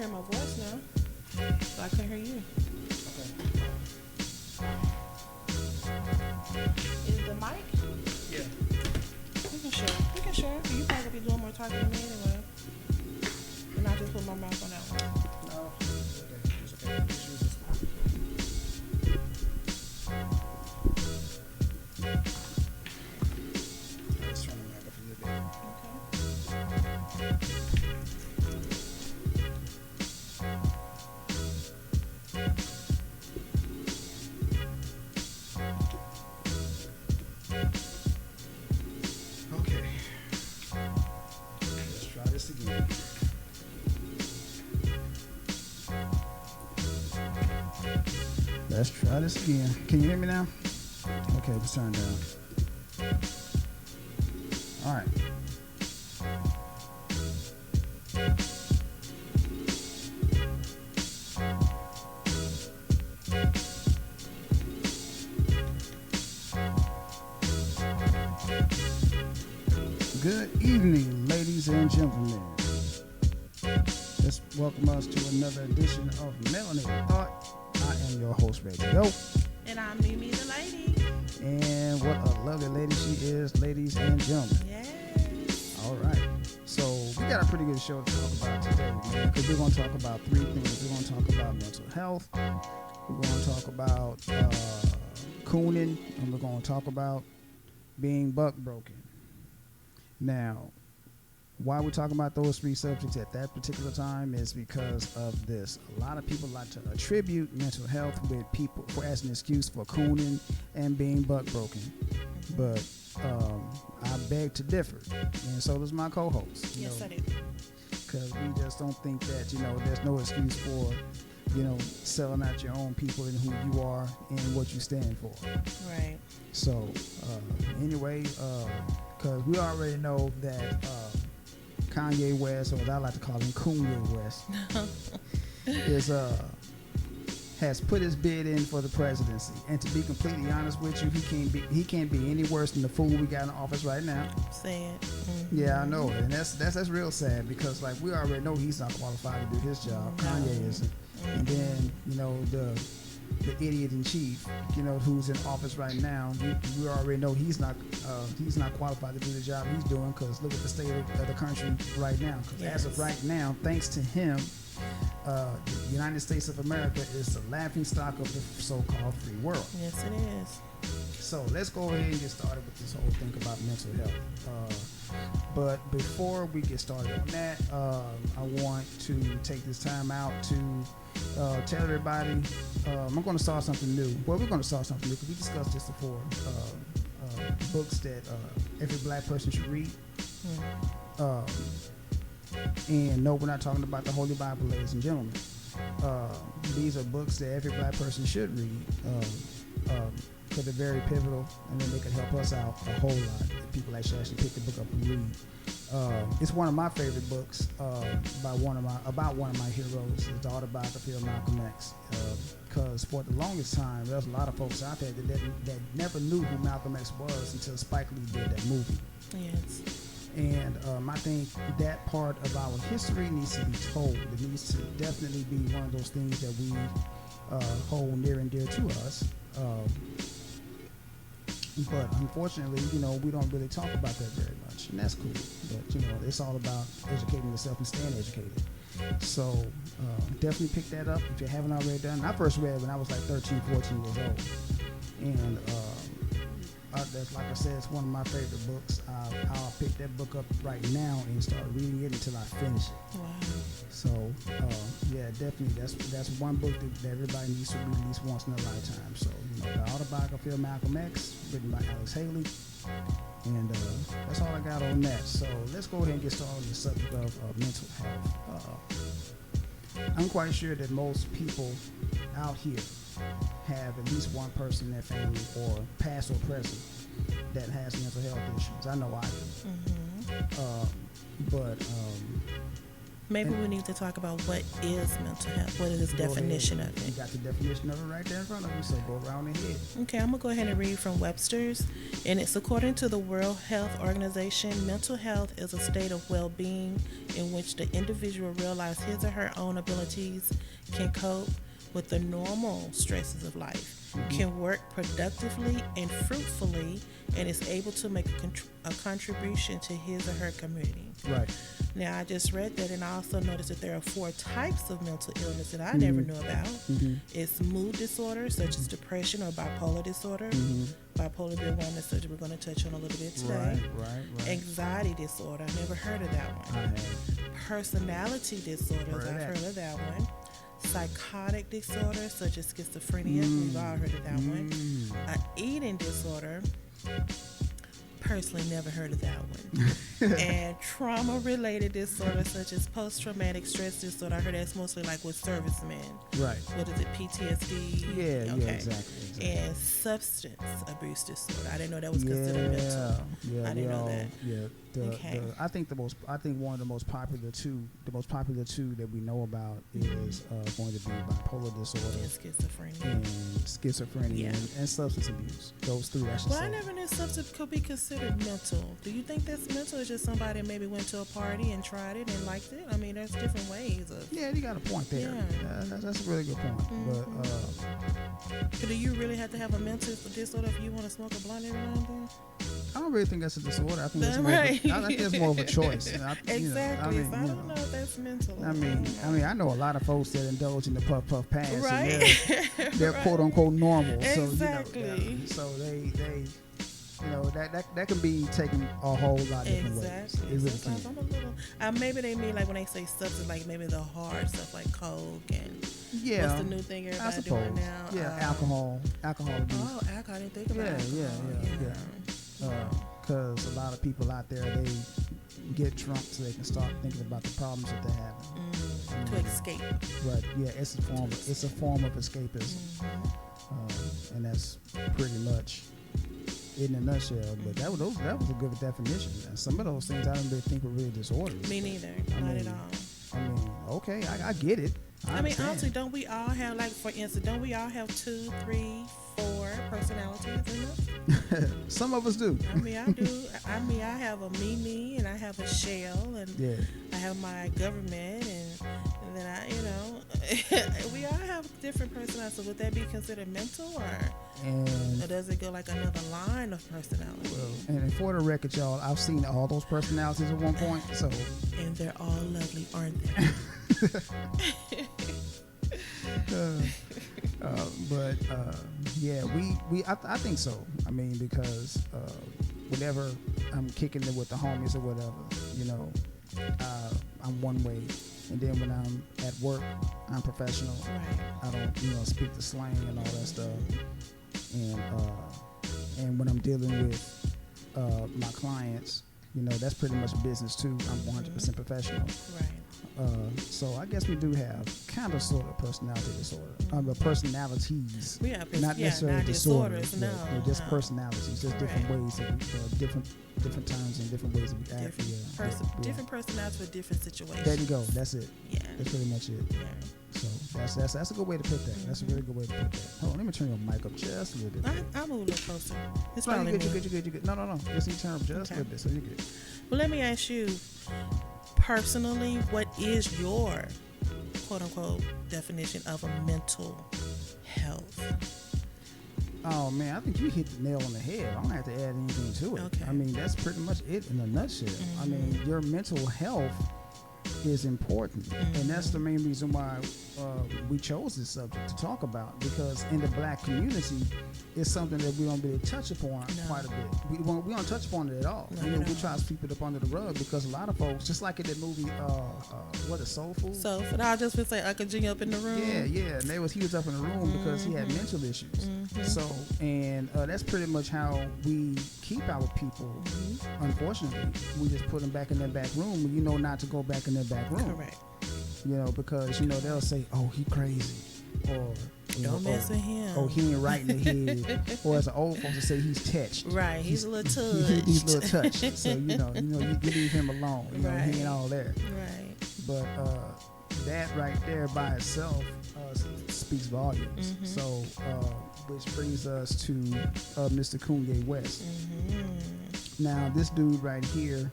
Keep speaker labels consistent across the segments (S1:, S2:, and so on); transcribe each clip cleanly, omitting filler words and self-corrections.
S1: hear my voice now, so I couldn't hear you. Is the mic?
S2: Yeah.
S1: We can share. We can share. You probably gonna be doing more talking than me anyway. And I just put my mouth on that one.
S2: No, it's okay. It's okay. Just use this one. Let's turn the mic up a little bit. Okay. Let's try this again. Let's try this again. Can you hear me now? Okay, let's turn it down. All right. Good evening, ladies and gentlemen. Let's welcome us to another edition of Melanated Thought. I am your host, Radio.
S1: And I'm Mimi the lady.
S2: And what a lovely lady she is, ladies and gentlemen.
S1: Yes.
S2: All right. So we got a pretty good show to talk about today, man, because we're going to talk about three things. We're going to talk about mental health. We're going to talk about Coonin, and we're going to talk about being buck broken. Now, why we're talking about those three subjects at that particular time is because of this. A lot of people like to attribute mental health with people as an excuse for cooning and being buck broken. But I beg to differ, and so does my co-host.
S1: Yes, I do.
S2: Because we just don't think that, there's no excuse for, selling out your own people and who you are and what you stand for.
S1: Right.
S2: So, anyway, because we already know that Kanye West, or as I like to call him, Kanye West, has put his bid in for the presidency. And to be completely honest with you, he can't be any worse than the fool we got in office right now.
S1: Say it. Mm-hmm.
S2: Yeah, I know, and that's real sad because we already know he's not qualified to do his job.
S1: No.
S2: Kanye isn't. Mm-hmm. And then the idiot in chief, who's in office right now, we already know he's not qualified to do the job he's doing, because look at the state of the country right now. Because as of right now, thanks to him, the United States of America is the laughing stock of the so-called free world.
S1: Yes, it is.
S2: So let's go ahead and get started with this whole thing about mental health. But before we get started on that, I want to take this time out to tell everybody, I'm going to start something new. Well, we're going to start something new because we discussed this before. Books that every black person should read. And no, we're not talking about the Holy Bible, ladies and gentlemen. These are books that every black person should read. Because they're very pivotal, and then they can help us out a whole lot if people actually pick the book up and read. It's one of my favorite books about one of my heroes, the autobiography of Malcolm X. Because for the longest time, there's a lot of folks out there that never knew who Malcolm X was until Spike Lee did that movie.
S1: Yes.
S2: And I think that part of our history needs to be told. It needs to definitely be one of those things that we hold near and dear to us. But unfortunately, we don't really talk about that very much, and that's cool. But it's all about educating yourself and staying educated. So definitely pick that up if you haven't already done. I first read it when I was like 13, 14 years old, and that's, like I said, it's one of my favorite books. I'll pick that book up right now and start reading it until I finish it.
S1: Wow.
S2: So yeah, definitely that's one book that everybody needs to read at least once in a lifetime. So the autobiography of Malcolm X, written by Alex Haley, and that's all I got on that. So let's go ahead and get started on the subject of mental health. I'm quite sure that most people out here have at least one person in their family, or past or present, that has mental health issues. I know I do.
S1: Mm-hmm.
S2: But
S1: Maybe we need to talk about what is mental health. What is the definition of it?
S2: You got the definition of it right there in front of you, so go around ahead.
S1: Okay, I'm going to go ahead and read from Webster's. And it's according to the World Health Organization, mental health is a state of well-being in which the individual realizes his or her own abilities, can cope with the normal stresses of life, can work productively and fruitfully, and is able to make a contribution to his or her community.
S2: Right.
S1: Now, I just read that, and I also noticed that there are 4 types of mental illness that I never knew about. It's mood disorders, such as depression or bipolar disorder. Bipolar being one that's we're going to touch on a little bit today.
S2: Right.
S1: Anxiety disorder, I never heard of that one.
S2: I have.
S1: Personality disorders, I've heard of that one. Psychotic disorders, such as schizophrenia, we've all heard of that one. An eating disorder, personally never heard of that one. And trauma-related disorders, such as post-traumatic stress disorder, I heard that's mostly like with servicemen.
S2: Right.
S1: What is it, PTSD?
S2: Yeah, exactly.
S1: And substance abuse disorder. I didn't know that was considered mental. I didn't know that.
S2: Yeah. I think one of the most popular two that we know about is going to be bipolar disorder
S1: and schizophrenia.
S2: And substance abuse. Those 3, I should say.
S1: Well, I never knew substance could be considered mental. Do you think that's mental, or just somebody maybe went to a party and tried it and liked it? I mean, there's different ways of.
S2: Yeah, you got a point there. Yeah. That's a really good point.
S1: But do you really have to have a mental disorder if you want to smoke a blunt every now and then?
S2: I don't really think that's a disorder. I think it's more of a choice.
S1: Exactly. I don't know if that's mental.
S2: I know a lot of folks that indulge in the puff pass.
S1: Right.
S2: And they're quote unquote normal.
S1: Exactly.
S2: So they that can be taken a whole lot of different ways. It really
S1: Sometimes I'm a little. Maybe they mean like when they say substance, like maybe the hard stuff like coke and what's the new thing everybody doing now?
S2: Yeah, alcohol abuse.
S1: Oh, alcohol! I didn't think about
S2: Yeah. Because a lot of people out there, they get drunk so they can start thinking about the problems that they're having
S1: to escape.
S2: Right. Yeah, it's a form of escapism, and that's pretty much in a nutshell. But that was a good definition. And some of those things I don't really think were really disorders.
S1: Me neither. Not at all.
S2: Okay, I get it.
S1: Honestly, don't we all have, like, for instance, don't we all have 2, 3, 4 personalities in us?
S2: Some of us do.
S1: I do. I have a me, and I have a shell, and I have my government, and then we all have different personalities. So would that be considered mental, or does it go like another line of personality?
S2: And for the record, y'all, I've seen all those personalities at one point. So. And
S1: they're all lovely, aren't they?
S2: I think so. Because whenever I'm kicking it with the homies or whatever, I'm one way, and then when I'm at work, I'm professional.
S1: Right.
S2: I don't, speak the slang and all that stuff. And when I'm dealing with my clients, that's pretty much business too. I'm 100% professional.
S1: Right.
S2: So I guess we do have kind of sort of personality disorder. Personalities.
S1: We have
S2: not necessarily
S1: not disorders. No,
S2: they're just personalities. Just different ways that different times and different ways that we act.
S1: Different personalities for different situations.
S2: There you go. That's it.
S1: Yeah.
S2: That's pretty much it.
S1: Yeah.
S2: So that's a good way to put that. That's a really good way to put that. Hold on, let me turn your mic up just a little bit.
S1: I'll move a little closer. It's
S2: no,
S1: probably
S2: you're good. No. Just you turn up just a little bit, so you're good.
S1: Well, let me ask you, personally, what is your quote-unquote definition of a mental health?
S2: Oh, man, I think you hit the nail on the head. I don't have to add anything to it.
S1: Okay.
S2: That's pretty much it in a nutshell. Your mental health is important, and that's the main reason why we chose this subject to talk about, because in the black community it's something that we don't really touch upon quite a bit. We don't touch upon it at all. We try to sweep it up under the rug, because a lot of folks, just like in the movie what is Soul Food?
S1: So I just would say Uncle G up in the room.
S2: Yeah, and he was up in the room because he had mental issues. So that's pretty much how we keep our people. Unfortunately, we just put them back in their back room, and not to go back in their back room.
S1: Correct.
S2: Because they'll say, "Oh, he crazy," or
S1: don't mess with him.
S2: Oh, he ain't right in the head. Or as the old folks would say, he's touched.
S1: Right, he's a little touched.
S2: He's a little touched. So you leave him alone. He ain't all there.
S1: Right.
S2: but that right there by itself speaks volumes.
S1: Mm-hmm.
S2: So, which brings us to Mr. Kanye West.
S1: Mm-hmm.
S2: Now, this dude right here.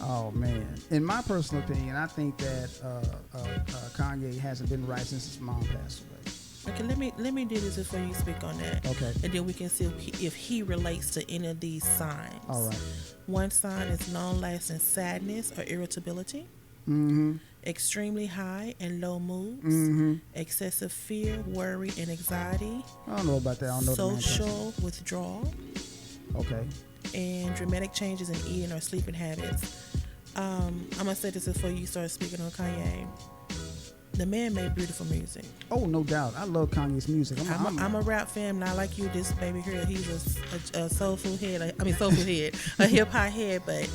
S2: Oh man! In my personal opinion, I think that Kanye hasn't been right since his mom passed away.
S1: Okay, let me do this before you speak on that.
S2: Okay.
S1: And then we can see if he relates to any of these signs.
S2: All right.
S1: One sign is long-lasting sadness or irritability.
S2: Mm-hmm.
S1: Extremely high and low moods.
S2: Mm-hmm.
S1: Excessive fear, worry, and anxiety.
S2: I don't know about that. I don't know the man
S1: Social withdrawal.
S2: Okay.
S1: And dramatic changes in eating or sleeping habits. I'm gonna say this before you start speaking on Kanye. The man made beautiful music.
S2: Oh, no doubt. I love Kanye's music.
S1: I'm a rap fan, not like you. This baby girl, he's a soulful head. Soulful head, a hip hop head. But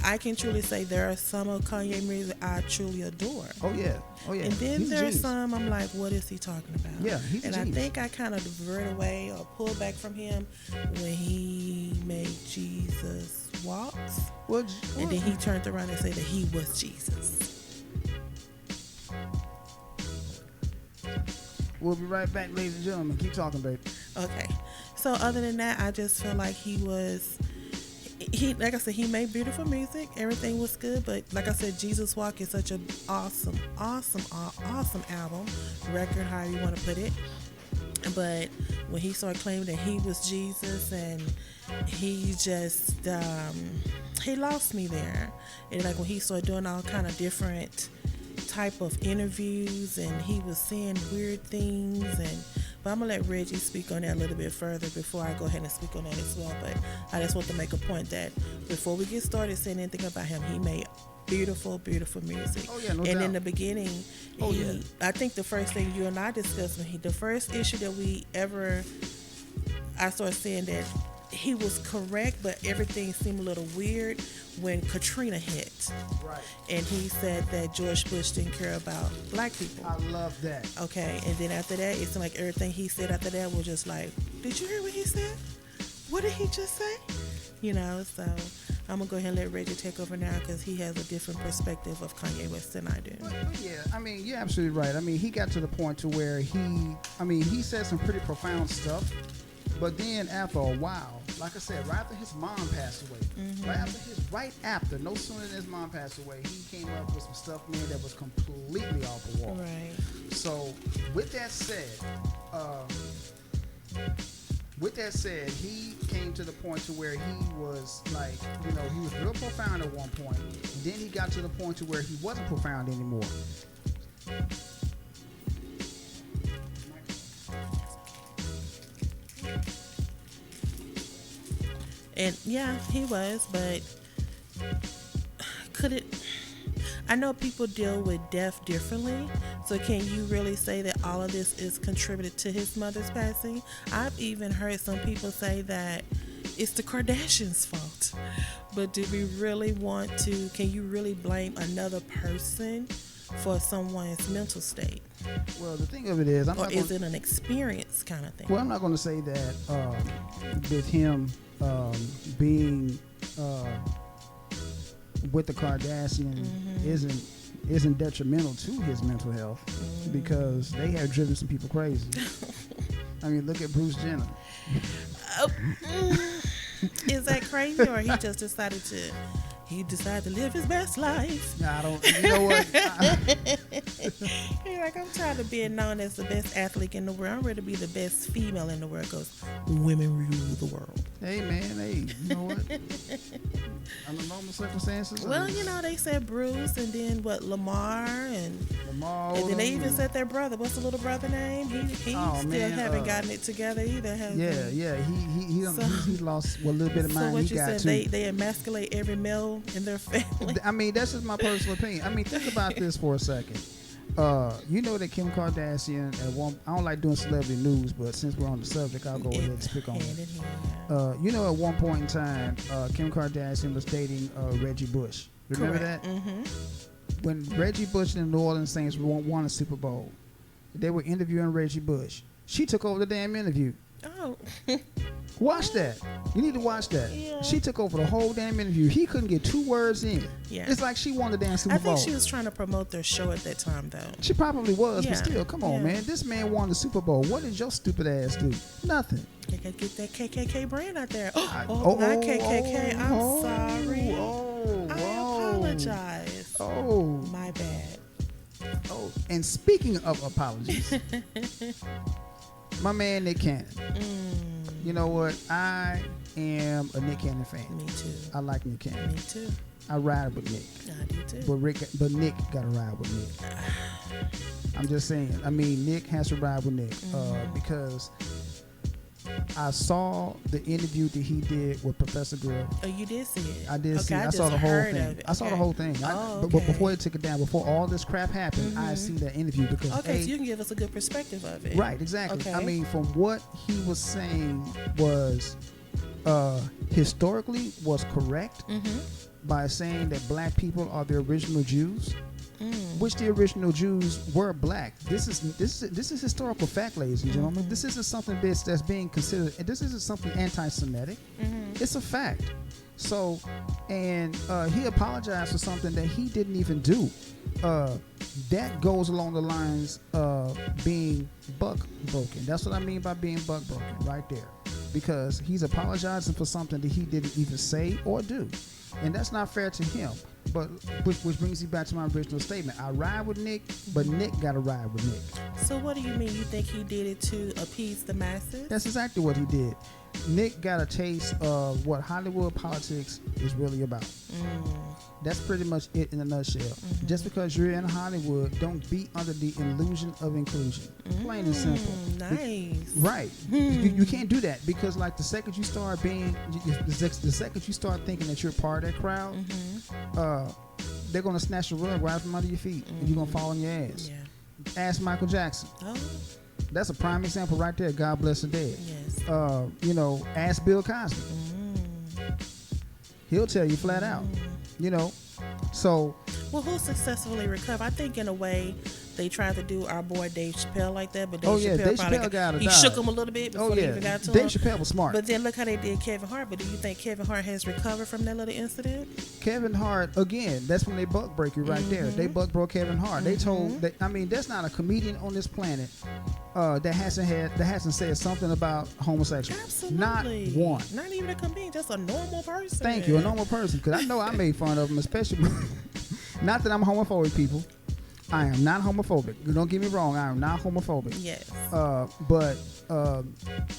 S1: I can truly say there are some of Kanye music I truly adore.
S2: Oh yeah.
S1: And then there's some I'm like, what is he talking about?
S2: Yeah, he's
S1: and
S2: a genius.
S1: I think I kind of diverted away or pulled back from him when he made Jesus Walks. And then he turned around and said that he was Jesus.
S2: We'll be right back, ladies and gentlemen. Keep talking, baby.
S1: Okay. So other than that, I just feel like he like I said, he made beautiful music. Everything was good, but like I said, Jesus Walk is such an awesome album, record, however you want to put it. But when he started claiming that he was Jesus, and he just he lost me there. And like when he started doing all kind of different type of interviews, and he was saying weird things, but I'm gonna let Reggie speak on that a little bit further before I go ahead and speak on that as well. But I just want to make a point that before we get started saying anything about him, he made beautiful music.
S2: Oh yeah, no
S1: and
S2: doubt.
S1: in the beginning, I think the first thing you and I discussed the first issue that I started saying that he was correct, but everything seemed a little weird when Katrina hit.
S2: Right.
S1: And he said that George Bush didn't care about black people.
S2: I love that.
S1: Okay, and then after that, it seemed like everything he said after that was just like, did you hear what he said? What did he just say? So I'm going to go ahead and let Reggie take over now because he has a different perspective of Kanye West than I do.
S2: But yeah, you're absolutely right. he got to the point to where he said some pretty profound stuff, but then after a while, like I said, right after his mom passed away, right after, no sooner than his mom passed away, he came up with some stuff, man, that was completely off the wall.
S1: Right.
S2: So with that said, he came to the point to where he was like, he was real profound at one point. Then he got to the point to where he wasn't profound anymore.
S1: And yeah, he was, but I know people deal with death differently, so can you really say that all of this is contributed to his mother's passing? I've even heard some people say that it's the Kardashians' fault. But do we really can you really blame another person for someone's mental state?
S2: Well, the thing of it is,
S1: is it an experience kind of thing?
S2: Well, I'm not going to say that with him being with the Kardashians isn't detrimental to his mental health, because they have driven some people crazy. Look at Bruce Jenner.
S1: Is that crazy, or he just decided to live his best life?
S2: No, I don't. You know what?
S1: He's like, I'm tired of being known as the best athlete in the world. I'm ready to be the best female in the world because women rule the world.
S2: Hey, man. Hey, you know what? Under normal circumstances.
S1: Well, they said Bruce, and then Lamar, and then they even said their brother. What's the little brother name? He still haven't gotten it together either. He lost a little bit of mind. So what
S2: he
S1: you
S2: got
S1: said, they emasculate every male in their family.
S2: That's just my personal opinion. Think about this for a second. You know that Kim Kardashian I don't like doing celebrity news, but since we're on the subject, I'll go ahead and speak on it. At one point in time, Kim Kardashian was dating Reggie Bush. Remember that? Mm-hmm. When Reggie Bush and the New Orleans Saints won a Super Bowl, they were interviewing Reggie Bush. She took over the damn interview.
S1: Oh.
S2: Watch that. You need to watch that.
S1: Yeah.
S2: She took over the whole damn interview. He couldn't get 2 words in.
S1: Yeah.
S2: It's like she won the damn Super Bowl.
S1: I think she was trying to promote their show at that time, though.
S2: She probably was,
S1: Yeah.
S2: but still, come on,
S1: Yeah.
S2: man. This man won the Super Bowl. What did your stupid ass do? Nothing.
S1: Get that KKK brand out there.
S2: Oh,
S1: Not KKK. I'm
S2: oh,
S1: sorry.
S2: oh,
S1: I
S2: oh.
S1: apologize.
S2: Oh.
S1: My bad.
S2: Oh. And speaking of apologies, my man Nick Cannon. You know what? I am a Nick Cannon fan.
S1: Me too.
S2: I like Nick Cannon.
S1: Me too.
S2: I ride with Nick.
S1: I do too.
S2: But Nick got to ride with Nick. I'm just saying. I mean, Nick has to ride with Nick because I saw the interview that he did with Professor Grill.
S1: Oh, you did see it?
S2: I did see it. I
S1: just
S2: saw the whole
S1: heard
S2: thing.
S1: of it.
S2: I saw the
S1: Okay.
S2: whole thing.
S1: Oh,
S2: But
S1: okay.
S2: before they took it down, before all this crap happened, I see that interview because
S1: Okay, so you can give us a good perspective of it.
S2: right, exactly.
S1: Okay.
S2: I mean, from what he was saying was historically was correct by saying that black people are the original Jews, which the original Jews were black. This is historical fact, ladies and gentlemen. This isn't something that's being considered. This isn't something anti-Semitic. It's a fact. So, and he apologized for something that he didn't even do. That goes along the lines of being buck broken. That's what I mean by being buck broken, right there. Because he's apologizing for something that he didn't even say or do. And that's not fair to him. But which brings me back to my original statement. I ride with Nick, but Nick got to ride with Nick.
S1: So what do you mean? You think he did it to appease the masses?
S2: That's exactly what he did. Nick got a taste of what Hollywood politics is really about. That's pretty much it in a nutshell. Just because you're in Hollywood, don't be under the illusion of inclusion. Plain and simple.
S1: Nice.
S2: Right. You can't do that because, like, the second you start being, the second you start thinking that you're part of that crowd, they're gonna snatch the rug right from under your feet, and you're gonna fall on your ass.
S1: Yeah.
S2: Ask Michael Jackson.
S1: Oh.
S2: That's a prime example right there. God bless the dead.
S1: Yes.
S2: You know, ask Bill Cosby. He'll tell you flat out. You know, so.
S1: Well, who successfully recovered? I think in a way they tried to do our boy Dave Chappelle like that, but Dave
S2: Chappelle got
S1: he shook him a little bit before they even got to
S2: Dave
S1: him.
S2: Chappelle was smart.
S1: But then look how they did Kevin Hart. But do you think Kevin Hart has recovered from that little incident?
S2: Kevin Hart, again, that's when they buck break you right there. They buck broke Kevin Hart. They told, I mean, there's not a comedian on this planet that hasn't said something about homosexual.
S1: Absolutely.
S2: Not one.
S1: Not even a comedian, just a normal person.
S2: Thank you, a normal person. Because I know I made fun of him, especially. Not that I'm homophobic, people. I am not homophobic. Don't get me wrong. I am not homophobic.
S1: Yes.
S2: But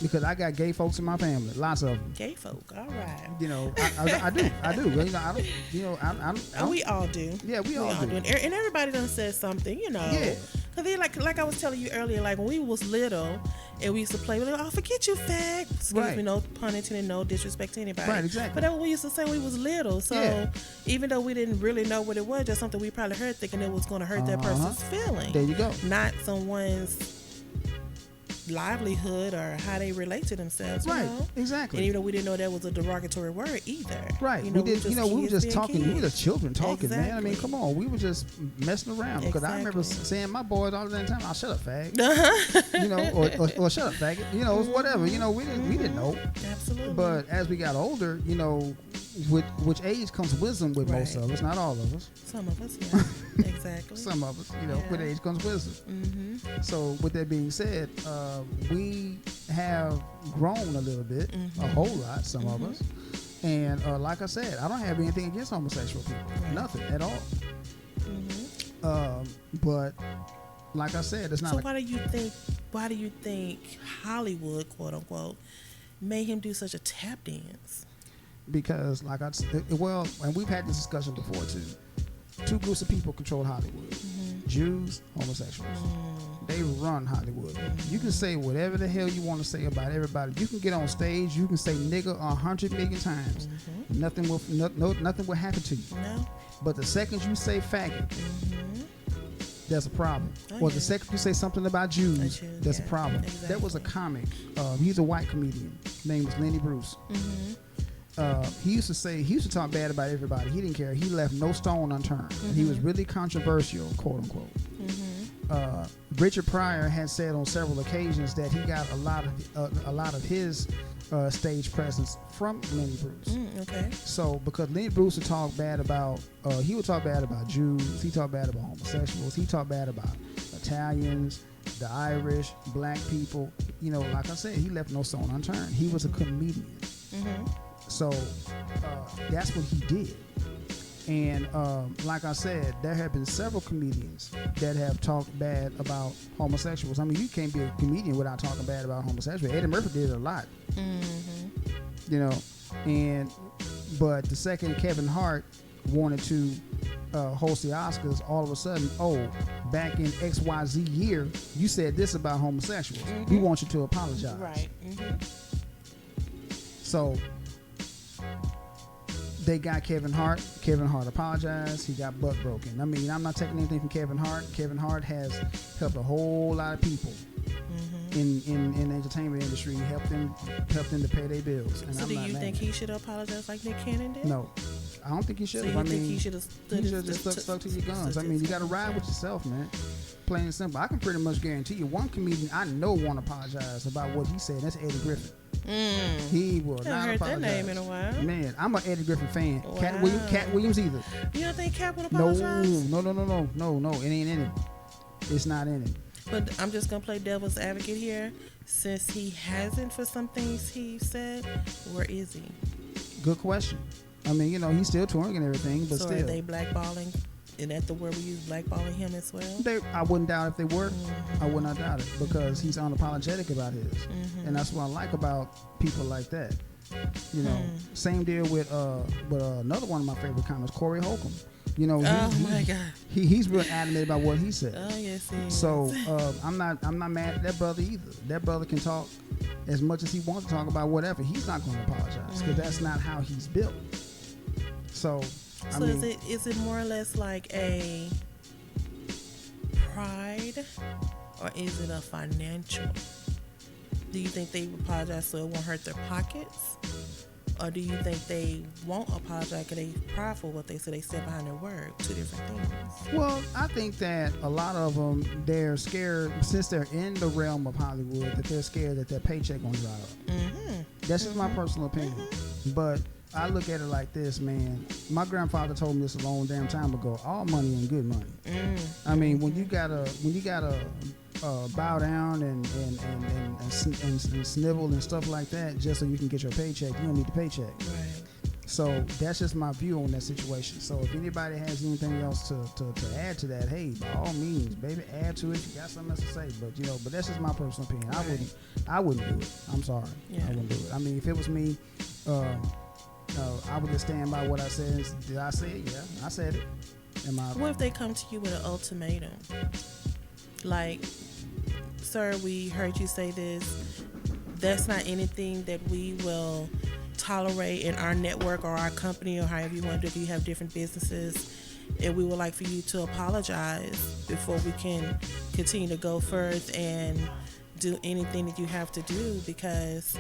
S2: because I got gay folks in my family, lots of them.
S1: Gay folk, all right.
S2: You know, I do. You know, I don't. You know, I'm
S1: we all do.
S2: Yeah, we all do.
S1: And everybody done said something, you know.
S2: Yeah.
S1: Cause they like I was telling you earlier, like when we was little and we used to play, we were like, oh, forget you, fag. Excuse
S2: Right.
S1: me, no pun intended, no disrespect to anybody.
S2: Right, exactly.
S1: But that's what we used to say when we was little. So even though we didn't really know what it was, just something we probably heard thinking it was going to hurt that person's feeling.
S2: There you go.
S1: Not someone's livelihood or how they relate to themselves.
S2: Right,
S1: You know?
S2: exactly.
S1: And even though we didn't know that was a derogatory word either.
S2: Right.
S1: You know,
S2: we were just
S1: kids
S2: talking.
S1: being
S2: We were just
S1: kids.
S2: children talking, man. I mean,
S1: Exactly.
S2: come on. We were just messing around. Because I remember
S1: Exactly.
S2: saying my boys all the time, "I'll shut up, fag." You know, or shut up, faggot. You know, whatever. You know, we didn't know.
S1: Absolutely.
S2: But as we got older, you know, with which age comes wisdom with most of us, not all of us.
S1: Some of us, yeah. Exactly.
S2: Some of us, you know, with age comes wisdom. So with that being said, we have grown a little bit, a whole lot, some of us. And like I said, I don't have anything against homosexual people, nothing at all. But like I said, it's not.
S1: So why do you think Hollywood, quote unquote, made him do such a tap dance?
S2: Because like I said, well, and we've had this discussion before too. Two groups of people control Hollywood: Jews, homosexuals. They run Hollywood. You can say whatever the hell you want to say about everybody. You can get on stage. You can say nigga 100 million times. Nothing will nothing will happen to you.
S1: No.
S2: But the second you say faggot, there's a problem. Or the second you say something about Jews, there's a problem.
S1: Exactly.
S2: There was a comic. He's a white comedian. His name was Lenny Bruce. He used to talk bad about everybody. He didn't care. He left no stone unturned. And he was really controversial, quote unquote. Richard Pryor had said on several occasions that he got a lot of his stage presence from Lenny Bruce.
S1: Okay.
S2: So because Lenny Bruce would talk bad about, he would talk bad about Jews, he talked bad about homosexuals, he talked bad about Italians, the Irish, black people. You know, like I said, he left no stone unturned. He was a comedian. So that's what he did. And like I said, there have been several comedians that have talked bad about homosexuals. I mean, you can't be a comedian without talking bad about homosexuals. Eddie Murphy did a lot. You know, but the second Kevin Hart wanted to host the Oscars, all of a sudden, back in XYZ year, you said this about homosexuals. We want you to apologize.
S1: Right.
S2: So they got Kevin Hart. Kevin Hart apologized. He got butt broken. I mean, I'm not taking anything from Kevin Hart. Kevin Hart has helped a whole lot of people in the entertainment industry. Helped them to pay their bills. And
S1: So
S2: I'm
S1: do
S2: not
S1: you
S2: mad.
S1: think he should apologize like Nick Cannon did?
S2: No, I don't think he should.
S1: So you
S2: I
S1: think
S2: mean,
S1: he should have
S2: just stuck to your guns. I mean, you got to ride with yourself, man. Plain and simple. I can pretty much guarantee you one comedian I know won't apologize about what he said. That's Eddie Griffin. He will
S1: I
S2: not
S1: haven't heard
S2: apologize.
S1: that name in a while.
S2: Man, I'm an Eddie Griffin fan.
S1: Wow.
S2: Cat Williams either.
S1: You don't think Cap would
S2: No,
S1: apologize?
S2: no. It ain't in him. It's not in him.
S1: But I'm just gonna play devil's advocate here. Since he hasn't for some things he said, where is he?
S2: Good question. I mean, you know, he's still touring and everything, but
S1: So
S2: still.
S1: are they blackballing? And at the word we use blackballing him as well?
S2: I wouldn't doubt if they were. I would not doubt it because he's unapologetic about his, and that's what I like about people like that. You know, same deal with another one of my favorite comics, Corey Holcomb. You know,
S1: my God,
S2: he's real adamant about what he said.
S1: oh yes, he is.
S2: So I'm not mad at that brother either. That brother can talk as much as he wants to talk about whatever. He's not going to apologize because that's not how he's built. So.
S1: So is it more or less like a pride, or is it a financial? Do you think they apologize so it won't hurt their pockets, or do you think they won't apologize because they prideful what they say? They stand behind their word. Two different things.
S2: Well, I think that a lot of them, they're scared since they're in the realm of Hollywood that they're scared that their paycheck gonna dry up. That's just my personal opinion, but. I look at it like this, man. My grandfather told me this a long damn time ago. All money ain't good money. I mean, when you gotta bow down and snivel and stuff like that just so you can get your paycheck, you don't need the paycheck.
S1: Right.
S2: So that's just my view on that situation. So if anybody has anything else to add to that, hey, by all means, baby, add to it. If you got something else to say, but that's just my personal opinion.
S1: Right.
S2: I wouldn't do it. I'm sorry.
S1: Yeah.
S2: I wouldn't do it. I mean, if it was me. I would just stand by what I said. Did I say it? Yeah, I said it.
S1: What if they come to you with an ultimatum? Like, sir, we heard you say this. That's not anything that we will tolerate in our network or our company or however you want to do. If you have different businesses, and we would like for you to apologize before we can continue to go further and do anything that you have to do, because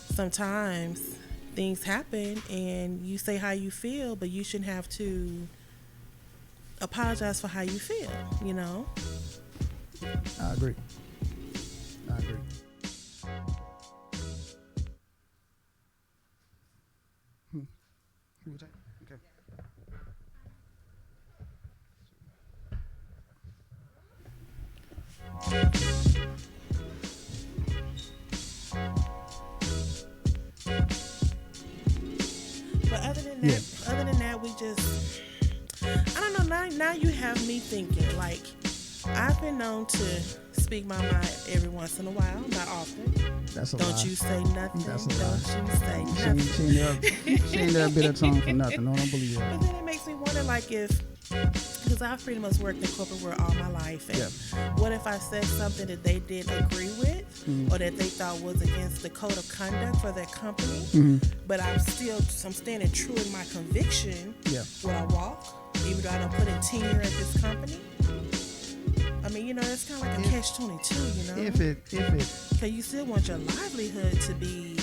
S1: sometimes things happen and you say how you feel, but you shouldn't have to apologize for how you feel, you know?
S2: I agree. Okay.
S1: But other than that, we just, I don't know, now you have me thinking, like, I've been known to speak my mind every once in a while, not often.
S2: That's a
S1: Don't
S2: lie.
S1: you say nothing.
S2: That's a
S1: Don't
S2: lie.
S1: you say nothing.
S2: She ain't never bit her tongue for nothing. No, don't believe
S1: But
S2: that.
S1: then it makes me wonder, like, because I've pretty much worked in corporate world all my life, and what if I said something that they didn't agree with, or that they thought was against the code of conduct for their company, but I'm standing true in my conviction when I walk, even though I don't put in tenure at this company. I mean, you know, that's kind of like a catch-22, you know?
S2: If it,
S1: because you still want your livelihood to be,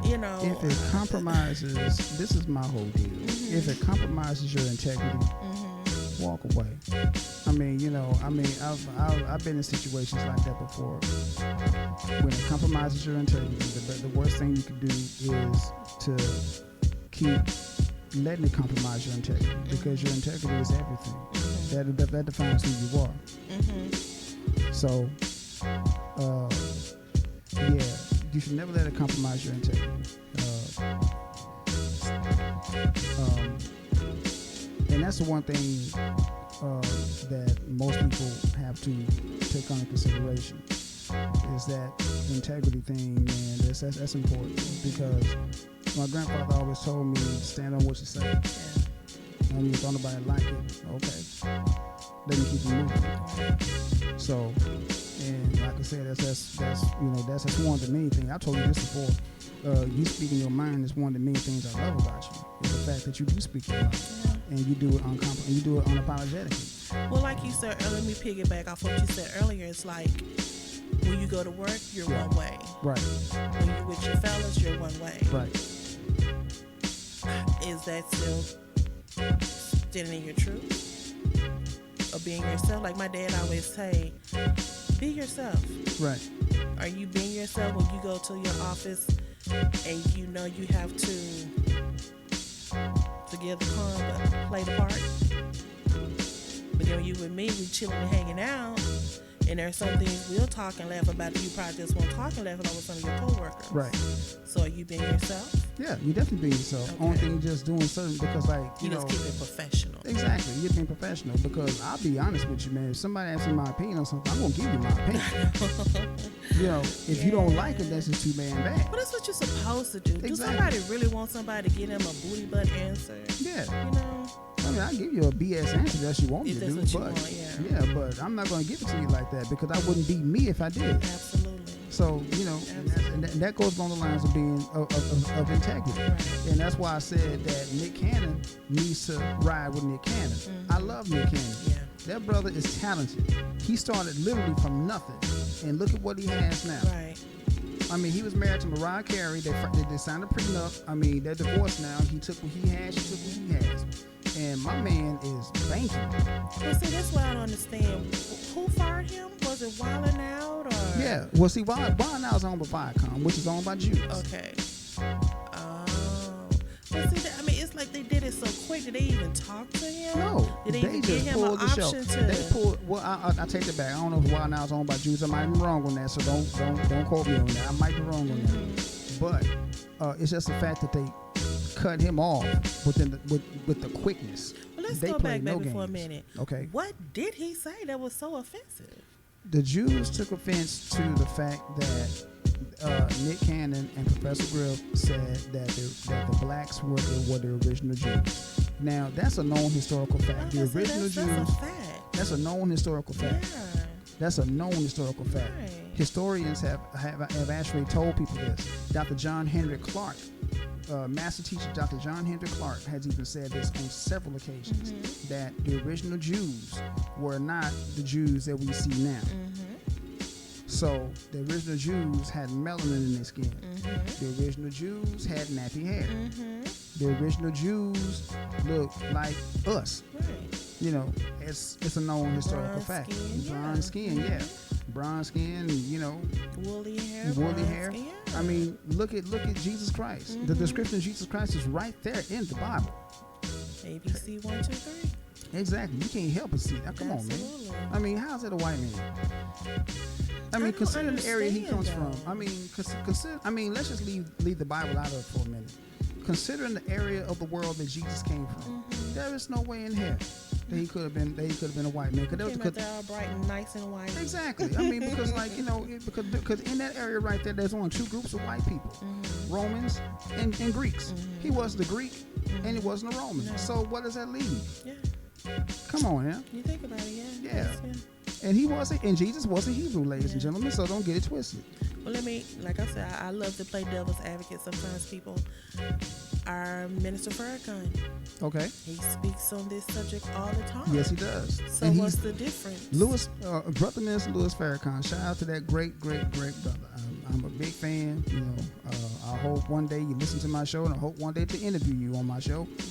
S1: you know.
S2: if it compromises, this is my whole deal. If it compromises your integrity, walk away. I mean, I've been in situations like that before. When it compromises your integrity, the worst thing you can do is to keep letting it compromise your integrity, because your integrity is everything. That defines who you are. So, you should never let it compromise your integrity. And that's the one thing that most people have to take under consideration, is that integrity thing, man. That's important, because my grandfather always told me, stand on what you say. I mean, if nobody like it, okay, let me keep it moving. So, and like I said, that's one of the main things. I told you this before. You speaking your mind is one of the main things I love about you. Is the fact that you do speak your mind, and you do it unapologetically.
S1: Well, like you said earlier, let me piggyback off what you said earlier. It's like, when you go to work, you're one way.
S2: Right.
S1: When you're with your fellas, you're one way.
S2: Right.
S1: Is that still standing in your truth? Or being yourself? Like my dad always say, be yourself.
S2: Right.
S1: Are you being yourself when you go to your office and you know you have to forgive the pun, but play the part? But then when you with me, we chilling and hanging out, and there's some things we'll talk and laugh about that you probably just won't talk and laugh about with some of your coworkers.
S2: Right.
S1: So are you being yourself?
S2: Yeah, you definitely being yourself.
S1: Okay.
S2: Only thing you just doing certain, because
S1: you just keep it professional.
S2: Exactly, you're being professional. Because I'll be honest with you, man. If somebody asks me my opinion on something, I'm gonna give you my opinion. If you don't like it, that's just too bad.
S1: But that's what you're supposed to do.
S2: Exactly.
S1: Do somebody really want somebody to give them a booty butt answer?
S2: Yeah.
S1: I
S2: mean, I'll give you a BS answer that you want me to do,
S1: what you
S2: but
S1: want,
S2: but I'm not going to give it to you like that, because I wouldn't be me if I did.
S1: Absolutely.
S2: So, and that goes along the lines of being of integrity.
S1: Right.
S2: And that's why I said that Nick Cannon needs to ride with Nick Cannon. I love Nick Cannon.
S1: Yeah.
S2: That brother is talented. He started literally from nothing, and look at what he has now.
S1: Right.
S2: I mean, he was married to Mariah Carey. They signed a prenup. I mean, they're divorced now. He took what he had. She took what he has. And my man is banking.
S1: Well, see, that's why I don't understand. Who fired him? Was it Wildin' Out? Or?
S2: Yeah. Well, see, Wildin' Out is owned by Viacom, which is owned by Jews.
S1: Okay. But see, I mean, it's like they did it so quick. Did they even talk to him?
S2: No.
S1: Did they even give him an option to?
S2: They pulled. Well, I take it back. I don't know if Wildin' Out is owned by Jews. I might be wrong on that, so don't quote me on that. I might be wrong on that. But it's just the fact that they cut him off with the quickness.
S1: Well, let's
S2: they
S1: go back
S2: no
S1: maybe
S2: games.
S1: for a minute.
S2: Okay.
S1: What did he say that was so offensive?
S2: The Jews took offense to the fact that Nick Cannon and Professor Griff said that the blacks were the original Jews. Now, that's a known historical fact. The original Jews.
S1: That's a fact.
S2: That's a known historical fact.
S1: Yeah.
S2: That's a known historical fact.
S1: Right.
S2: Historians have actually told people this. Dr. John Henry Clark, master teacher Dr. John Henry Clark, has even said this on several occasions, that the original Jews were not the Jews that we see now. So the original Jews had melanin in their skin. The original Jews had nappy hair. The original Jews looked like us.
S1: Right.
S2: It's a known historical fact. Bronze skin, yeah. Bronze skin,
S1: woolly hair.
S2: Skin, yeah. I mean, look at Jesus Christ. The description of Jesus Christ is right there in the Bible.
S1: ABC 1, 2, 3.
S2: Exactly. You can't help but see that. Come on, man. I mean, how's it a white man? I mean, consider the area he comes from. I mean, let's just leave the Bible out of it for a minute. Considering the area of the world that Jesus came from, there is no way in hell that he could have been a white man.
S1: Came out there all bright and nice and white.
S2: Exactly. I mean, because because in that area right there, there's only two groups of white people: Romans and Greeks. He wasn't a Greek, and he wasn't a Roman. No. So what does that leave?
S1: Yeah.
S2: Come on, now.
S1: You think about it, yeah.
S2: Yeah. And Jesus wasn't Hebrew, ladies and gentlemen, so don't get it twisted.
S1: Well, like I said, I love to play devil's advocate. Sometimes people are Minister Farrakhan.
S2: Okay.
S1: He speaks on this subject all the time.
S2: Yes, he does.
S1: So what's the difference?
S2: Brother Minister Louis Farrakhan, shout out to that great brother. I'm a big fan. I hope one day you listen to my show, and I hope one day to interview you on my show.
S1: Yeah.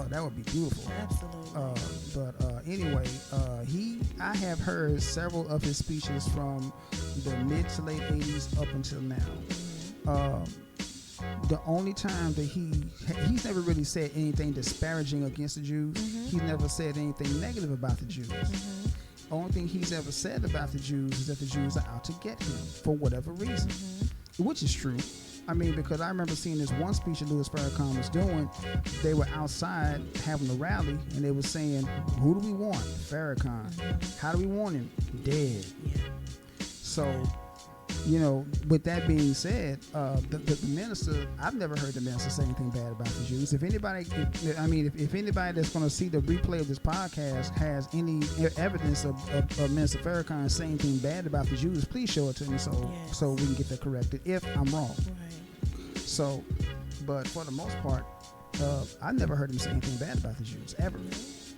S2: That would be beautiful.
S1: Absolutely.
S2: Anyway, I have heard several of his speeches from the mid to late 80s up until now. The only time that he's never really said anything disparaging against the Jews. He's never said anything negative about the Jews. Only thing he's ever said about the Jews is that the Jews are out to get him for whatever reason, which is true. I mean, because I remember seeing this one speech that Louis Farrakhan was doing. They were outside having a rally, and they were saying, "Who do we want? Farrakhan. How do we want him? Dead." So, with that being said, the minister, I've never heard the minister say anything bad about the Jews. If anybody, if anybody that's going to see the replay of this podcast has any evidence of Minister Farrakhan saying anything bad about the Jews, please show it to me so we can get that corrected if I'm wrong.
S1: Right.
S2: So, but for the most part, I've never heard him say anything bad about the Jews ever.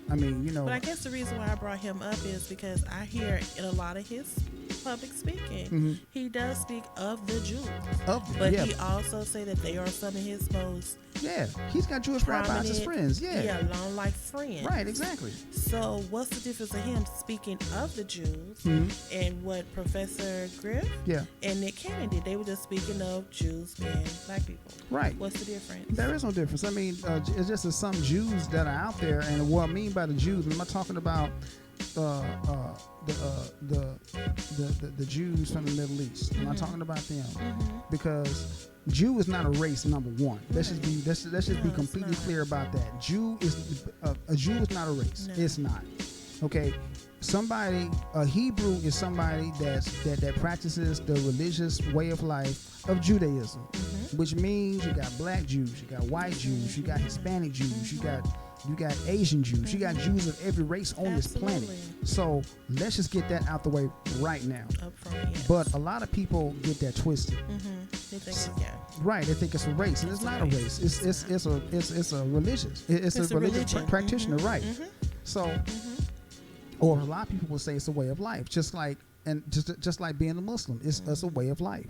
S2: I mean,
S1: But I guess the reason why I brought him up is because I hear in a lot of his public speaking, he does speak of the Jews. He also say that they are some of his most
S2: he's got Jewish rabbis as friends.
S1: long life friends.
S2: Right, exactly.
S1: So what's the difference of him speaking of the Jews and what Professor Griff and Nick Cannon did? They were just speaking of Jews being black people.
S2: Right.
S1: What's the difference? There
S2: is no difference. I mean, it's just that some Jews that are out there, and what I mean by the Jews, I'm not talking about the Jews from the Middle East. I'm not talking about them because Jew is not a race. Number one, let's just be completely clear about that. A Jew is not a race. No. It's not. Okay, a Hebrew is somebody that practices the religious way of life of Judaism, which means you got black Jews, you got white Jews, you got Hispanic Jews, you got Asian Jews, you got Jews of every race on this planet. So let's just get that out the way right now. But a lot of people get that twisted.
S1: They think
S2: right, they think it's a race, and it's not a race. It's a religious practitioner, right? So, or a lot of people will say it's a way of life, just like being a Muslim, it's a way of life.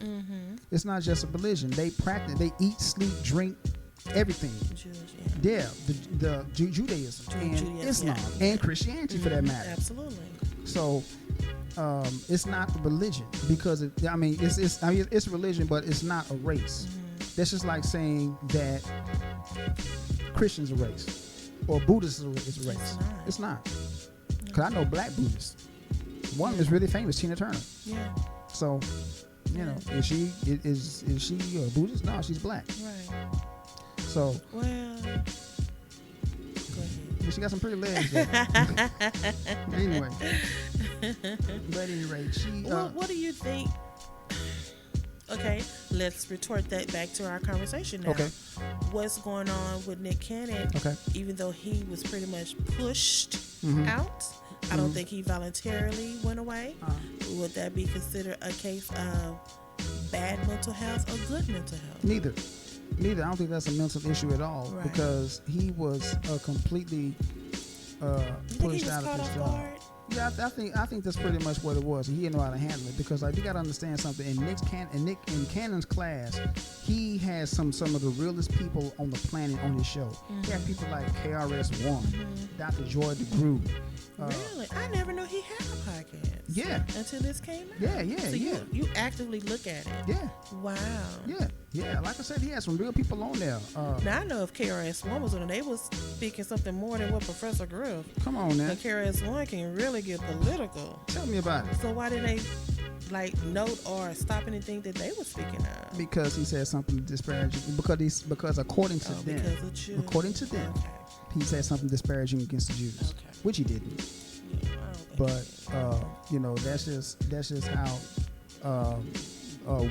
S2: It's not just a religion. They practice, they eat, sleep, drink, everything. The Judaism and Islam and Christianity for that matter.
S1: Absolutely.
S2: So it's not a religion because it's a religion, but it's not a race. That's just like saying that Christians are a race or Buddhists is a race. It's not. Because I know black Buddhists. One is really famous, Tina Turner.
S1: Yeah.
S2: So, is she a Buddhist? No, she's black.
S1: Right.
S2: So.
S1: Well. Go ahead.
S2: She got some pretty legs. Anyway. But at any rate,
S1: what do you think? Okay, let's retort that back to our conversation now.
S2: Okay.
S1: What's going on with Nick Cannon?
S2: Okay.
S1: Even though he was pretty much pushed out, I don't think he voluntarily went away. Would that be considered a case of bad mental health or good mental health?
S2: Neither. I don't think that's a mental issue at all because he was completely pushed out of his job. Yeah, I think that's pretty much what it was. He didn't know how to handle it because you got to understand something. In Cannon's class, he has some of the realest people on the planet on his show. He had people like KRS-One, Dr. Joy DeGruy.
S1: Really? I never knew he had a podcast.
S2: Yeah.
S1: Until this came out.
S2: Yeah.
S1: So you actively look at it.
S2: Yeah.
S1: Wow.
S2: Yeah. Like I said, he had some real people on there.
S1: Now I know if KRS-One was on it, they was speaking something more than what Professor Griff.
S2: Come on now.
S1: But KRS-One can really get political.
S2: Tell me about it.
S1: So why did they note or stop anything that they were speaking of?
S2: Because he said something disparaging. Because according to them, he said something disparaging against the Jews, which he didn't. But that's just how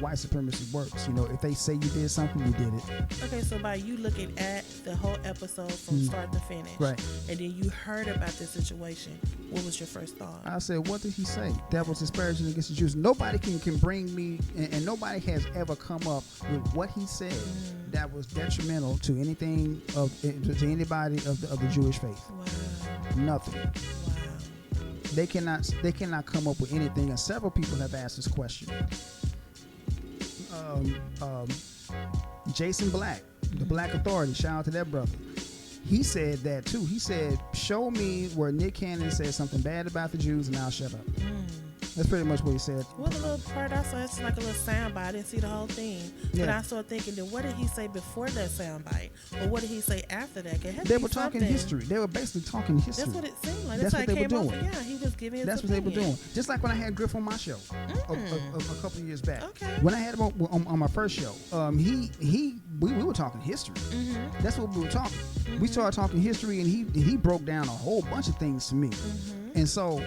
S2: white supremacy works. If they say you did something, you did it.
S1: Okay, so by you looking at the whole episode from start to finish,
S2: right,
S1: and then you heard about this situation, what was your first thought?
S2: I said, what did he say? That was disparaging against the Jews. Nobody can bring me, and nobody has ever come up with what he said that was detrimental to anything to anybody of the Jewish faith.
S1: Wow.
S2: Nothing.
S1: Wow.
S2: They cannot come up with anything, and several people have asked this question. Jason Black, the Black Authority, shout out to that brother. he said that too. He said, show me where Nick Cannon said something bad about the Jews and I'll shut up. That's pretty much what he said.
S1: Well, the little part I saw, it's like a little soundbite. I didn't see the whole thing.
S2: Yeah.
S1: But I started thinking, then what did he say before that soundbite? Or what did he say after that?
S2: They were talking history. They were basically talking history.
S1: That's what it seemed like.
S2: That's
S1: how
S2: what
S1: it
S2: they were
S1: came
S2: doing.
S1: Off. Yeah, he was giving his
S2: That's
S1: opinion.
S2: what they were doing. Just like when I had Griff on my show a couple of years back.
S1: Okay.
S2: When I had him on my first show, we were talking history.
S1: Mm-hmm.
S2: That's what we were talking.
S1: Mm-hmm.
S2: We started talking history, and he broke down a whole bunch of things to me.
S1: Mm-hmm.
S2: And so,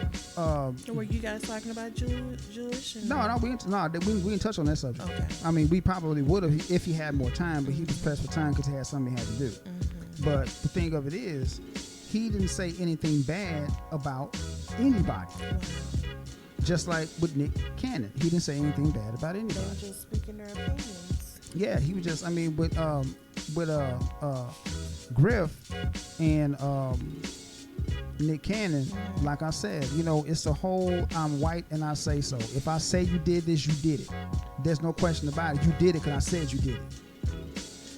S1: were you guys talking about Jewish?
S2: No, we didn't touch on that subject.
S1: Okay.
S2: I mean, we probably would have if he had more time, but he was pressed for time because he had something he had to do.
S1: Mm-hmm.
S2: But the thing of it is, he didn't say anything bad about anybody.
S1: Wow.
S2: Just like with Nick Cannon, he didn't say anything bad about
S1: They
S2: anybody.
S1: were just speaking their opinions.
S2: Yeah, he was just. I mean, with Griff and Nick Cannon, like I said, it's the whole I'm white and I say so. If I say you did this, you did it. There's no question about it. You did it because I said you did it.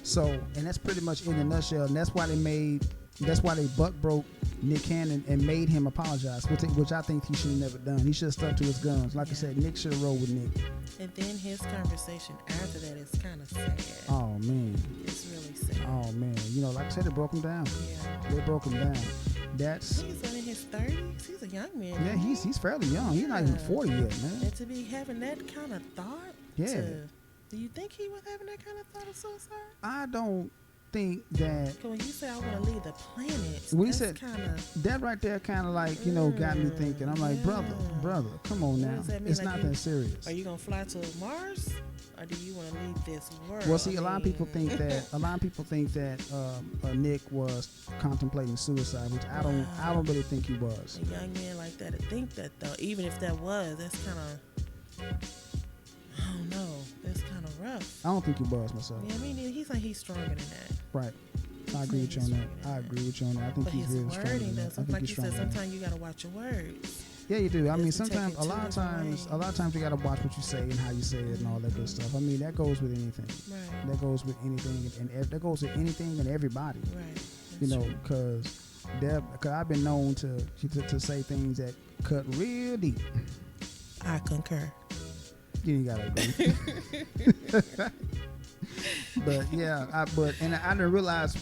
S2: So, and that's pretty much in a nutshell. And that's why they buck broke Nick Cannon and made him apologize, which I think he should have never done. He should have stuck to his guns. Like I said, Nick should have rolled with Nick.
S1: And then his conversation after that is kind of sad.
S2: Oh man,
S1: it's really sad.
S2: Oh man, like I said, it broke him down.
S1: Yeah,
S2: they broke him down.
S1: He's in his 30s. He's a young man.
S2: Yeah, he's fairly young. He's not even 40 yet, man.
S1: And to be having that kind of thought.
S2: Yeah.
S1: Do you think he was having that kind of thought of suicide?
S2: I don't think that.
S1: When you say I want to leave the planet,
S2: when
S1: that's
S2: said
S1: kinda,
S2: that right there, kind of like got me thinking. I'm like, brother, come on now. It's like not that serious.
S1: Are you gonna fly to Mars, or do you want to leave this world?
S2: Well, see, a lot of people think that Nick was contemplating suicide, which I don't really think he was.
S1: A young man like that to think that though, even if that was, that's kind of. I don't know. That's kind of rough.
S2: I don't think he was myself.
S1: Yeah, I mean, he's like he's stronger than that.
S2: Right. I agree with you on that. I agree with you on that. I think he's really stronger than that. I think
S1: like
S2: he's
S1: you said,
S2: stronger.
S1: sometimes you got to watch your words.
S2: Yeah, you do. I mean, sometimes, a lot of times you got to watch what you say and how you say it and all that good stuff. I mean, that goes with anything.
S1: Right.
S2: That goes with anything that goes with anything and everybody.
S1: Right.
S2: Because I've been known to say things that cut real deep.
S1: I concur.
S2: You gotta agree. But yeah, I never realized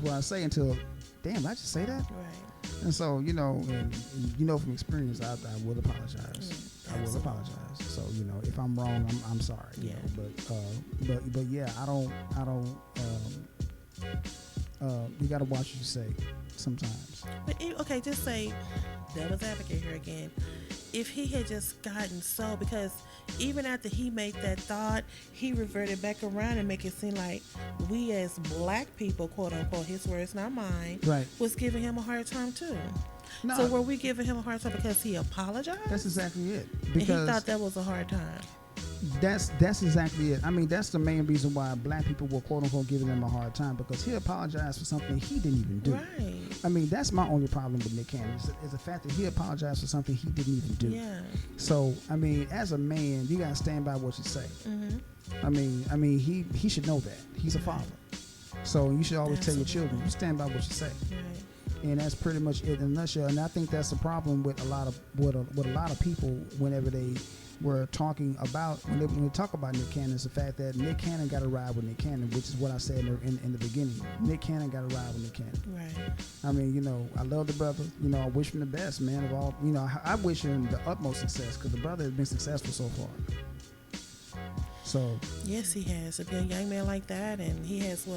S2: what I say until, damn, I just say that.
S1: Right.
S2: And so from experience, I will apologize. I will apologize. So if I'm wrong, I'm sorry.
S1: Yeah.
S2: But yeah, I don't. You gotta watch what you say sometimes.
S1: But okay, just say, devil's advocate here again. If he had just gotten because even after he made that thought, he reverted back around and make it seem like we as black people, quote unquote, his words, not mine,
S2: right,
S1: was giving him a hard time too.
S2: No.
S1: So were we giving him a hard time because he apologized?
S2: That's exactly it.
S1: Because and he thought that was a hard time.
S2: That's exactly it. I mean, that's the main reason why black people were quote unquote giving him a hard time, because he apologized for something he didn't even do.
S1: Right.
S2: I mean, that's my only problem with Nick Cannon is the fact that he apologized for something he didn't even do.
S1: Yeah.
S2: So I mean, as a man, you gotta stand by what you say.
S1: Mm-hmm.
S2: I mean, he should know that he's a father. So you should always tell your children, you stand by what you say.
S1: Right.
S2: And that's pretty much it in a nutshell. And I think that's the problem with a lot of people whenever they were talking about when they talk about Nick Cannon, is the fact that Nick Cannon got a ride with Nick Cannon, which is what I said in the beginning. Nick Cannon got a ride with Nick Cannon.
S1: Right.
S2: I mean, I love the brother. I wish him the best, man. Of all, I wish him the utmost success, because the brother has been successful so far. So
S1: yes, he has. To be a young man like that, and he has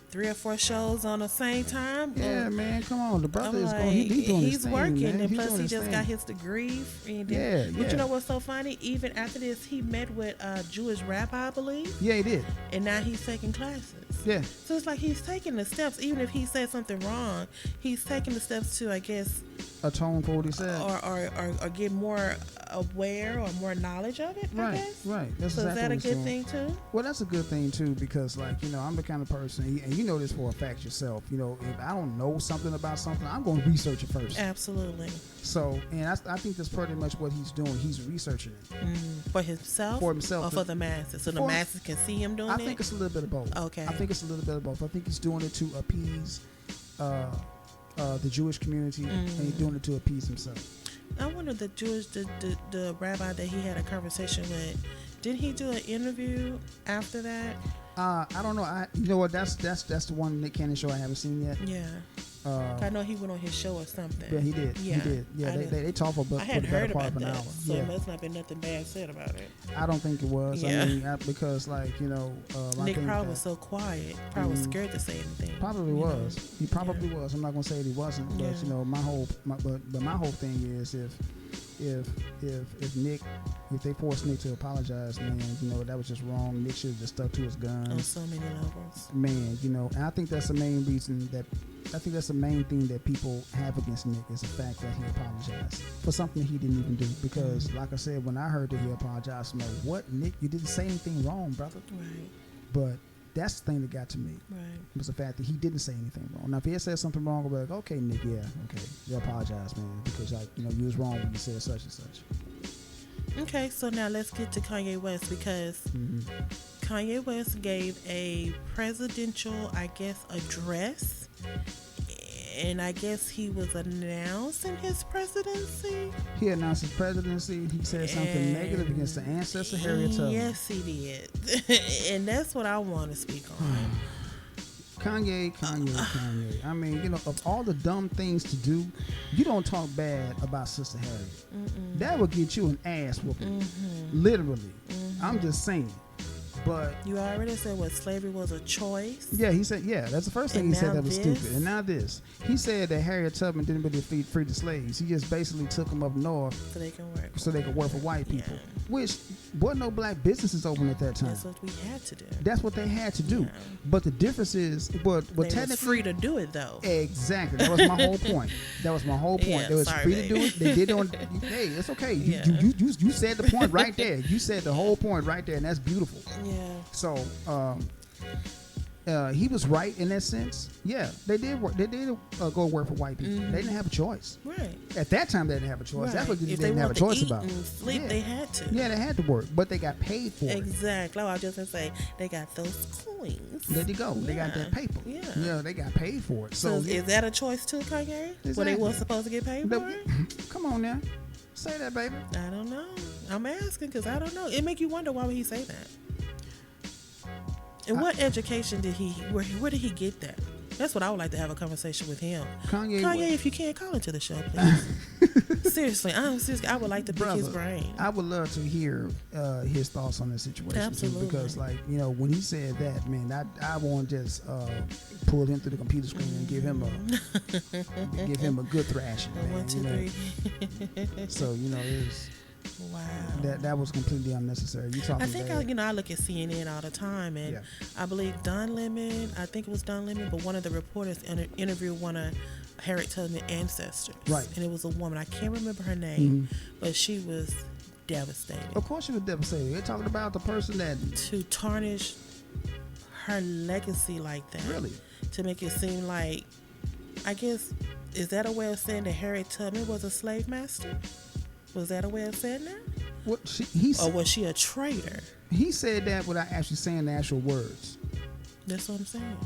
S1: 3 or 4 shows on the same time.
S2: Yeah, man, come on. The brother is going.
S1: He's working,
S2: man.
S1: and plus he just got his degree.
S2: Yeah.
S1: But you know what's so funny? Even after this, he met with a Jewish rabbi, I believe.
S2: Yeah, he did.
S1: And now he's taking classes.
S2: Yeah.
S1: So it's like he's taking the steps, even if he said something wrong, he's taking the steps to, I guess,
S2: atone for what he said,
S1: or get more aware or more knowledge of it.
S2: Right,
S1: I guess.
S2: right. That's
S1: so
S2: exactly
S1: is that a good thing too?
S2: Well, that's a good thing too, because I'm the kind of person, and you know this for a fact yourself. You know, if I don't know something about something, I'm going to research it first.
S1: Absolutely.
S2: So, and I think that's pretty much what he's doing. He's researching it.
S1: For himself?
S2: For himself.
S1: Or for the masses? So the masses can see him doing it?
S2: I think it's a little bit of both.
S1: Okay.
S2: I think it's a little bit of both. I think he's doing it to appease the Jewish community, and he's doing it to appease himself.
S1: I wonder the rabbi that he had a conversation with, didn't he do an interview after that?
S2: I don't know. You know what? That's the one Nick Cannon show I haven't seen yet.
S1: Yeah. I know he went on his show or something.
S2: Yeah, he did.
S1: Yeah.
S2: He did. Yeah, they talked for the better part of an hour.
S1: So it must not be nothing bad said about it.
S2: I don't think it was.
S1: Yeah.
S2: I mean, because like, you know,
S1: Nick probably was so quiet. Probably was scared to say anything.
S2: Probably was. He probably was. I'm not gonna say that he wasn't, but you know, my whole thing is if they forced Nick to apologize, man, you know, that was just wrong. Nick should have just stuck to his guns.
S1: On so many levels.
S2: Man, you know, and I think that's the main reason the main thing that people have against Nick is the fact that he apologized for something he didn't even do. Because, like I said, when I heard that he apologized, I'm like, what, Nick? You didn't say anything wrong, brother.
S1: Right.
S2: But that's the thing that got to me.
S1: Right.
S2: Was the fact that he didn't say anything wrong. Now, if he had said something wrong, I'd be like, okay, Nick, yeah, okay, you apologize, man, because like, you know, you was wrong when you said such and such.
S1: Okay, so now let's get to Kanye West, because Kanye West gave a presidential, I guess, address, and I guess he was announcing his presidency.
S2: He announced his presidency. He said something negative against the ancestor Harriet Tubman.
S1: Yes, he did. And that's what I want to speak on.
S2: Kanye. I mean, you know, of all the dumb things to do, you don't talk bad about Sister Harriet. That would get you an ass whooping. Literally. I'm just saying. But
S1: you already said what, slavery was a choice?
S2: Yeah, he said, yeah, that's the first thing he said that was stupid. And now this. He said that Harriet Tubman didn't really free the slaves. He just basically took them up north
S1: so they can work.
S2: So they could work for white people. Yeah. Which wasn't no black businesses open at that time.
S1: That's what we had to do.
S2: That's what they had to do. Yeah. But the difference is, but technically
S1: was free to do it though.
S2: Exactly. That was my whole point.
S1: Yeah,
S2: they was free to do it. They did on. Hey, it's okay. Yeah. You said the point right there. You said the whole point right there, and that's beautiful.
S1: Yeah.
S2: So he was right in that sense. Yeah, they did work. They did go work for white people. They didn't have a choice.
S1: Right.
S2: At that time, they didn't have a choice.
S1: Right.
S2: That's what they
S1: if
S2: didn't have a choice about.
S1: And sleep, they had to.
S2: Yeah, they had to work, but they got paid for it.
S1: Exactly. I was just gonna say they got those coins.
S2: There you go. They got that paper. Yeah, they got paid for it. So
S1: is that a choice too, Kanye?
S2: Exactly.
S1: Were they was supposed to get paid for it?
S2: Come on now, say that, baby.
S1: I don't know. I'm asking because I don't know. It make you wonder, why would he say that? And what education did he? Where did he get that? That's what I would like to have a conversation with him. Kanye, if you can't call into the show, please. Seriously, I would like to pick his brain.
S2: I would love to hear his thoughts on this situation.
S1: Absolutely.
S2: Too, because, like, you know, when he said that, man, I want to just pull him through the computer screen and give him a good thrashing. Man,
S1: 1, 2, 3.
S2: So you know, it was.
S1: Wow.
S2: That was completely unnecessary. You talking?
S1: I think I look at CNN all the time, and I believe Don Lemon. I think it was Don Lemon, but one of the reporters interviewed one of Harriet Tubman's ancestors.
S2: Right.
S1: And it was a woman. I can't remember her name, but she was devastated.
S2: Of course, she was devastated. They're talking about the person that
S1: to tarnish her legacy like that.
S2: Really?
S1: To make it seem like, I guess, is that a way of saying that Harriet Tubman was a slave master? Was that a way of saying that? Or was she a traitor?
S2: He said that without actually saying the actual words.
S1: That's what I'm saying.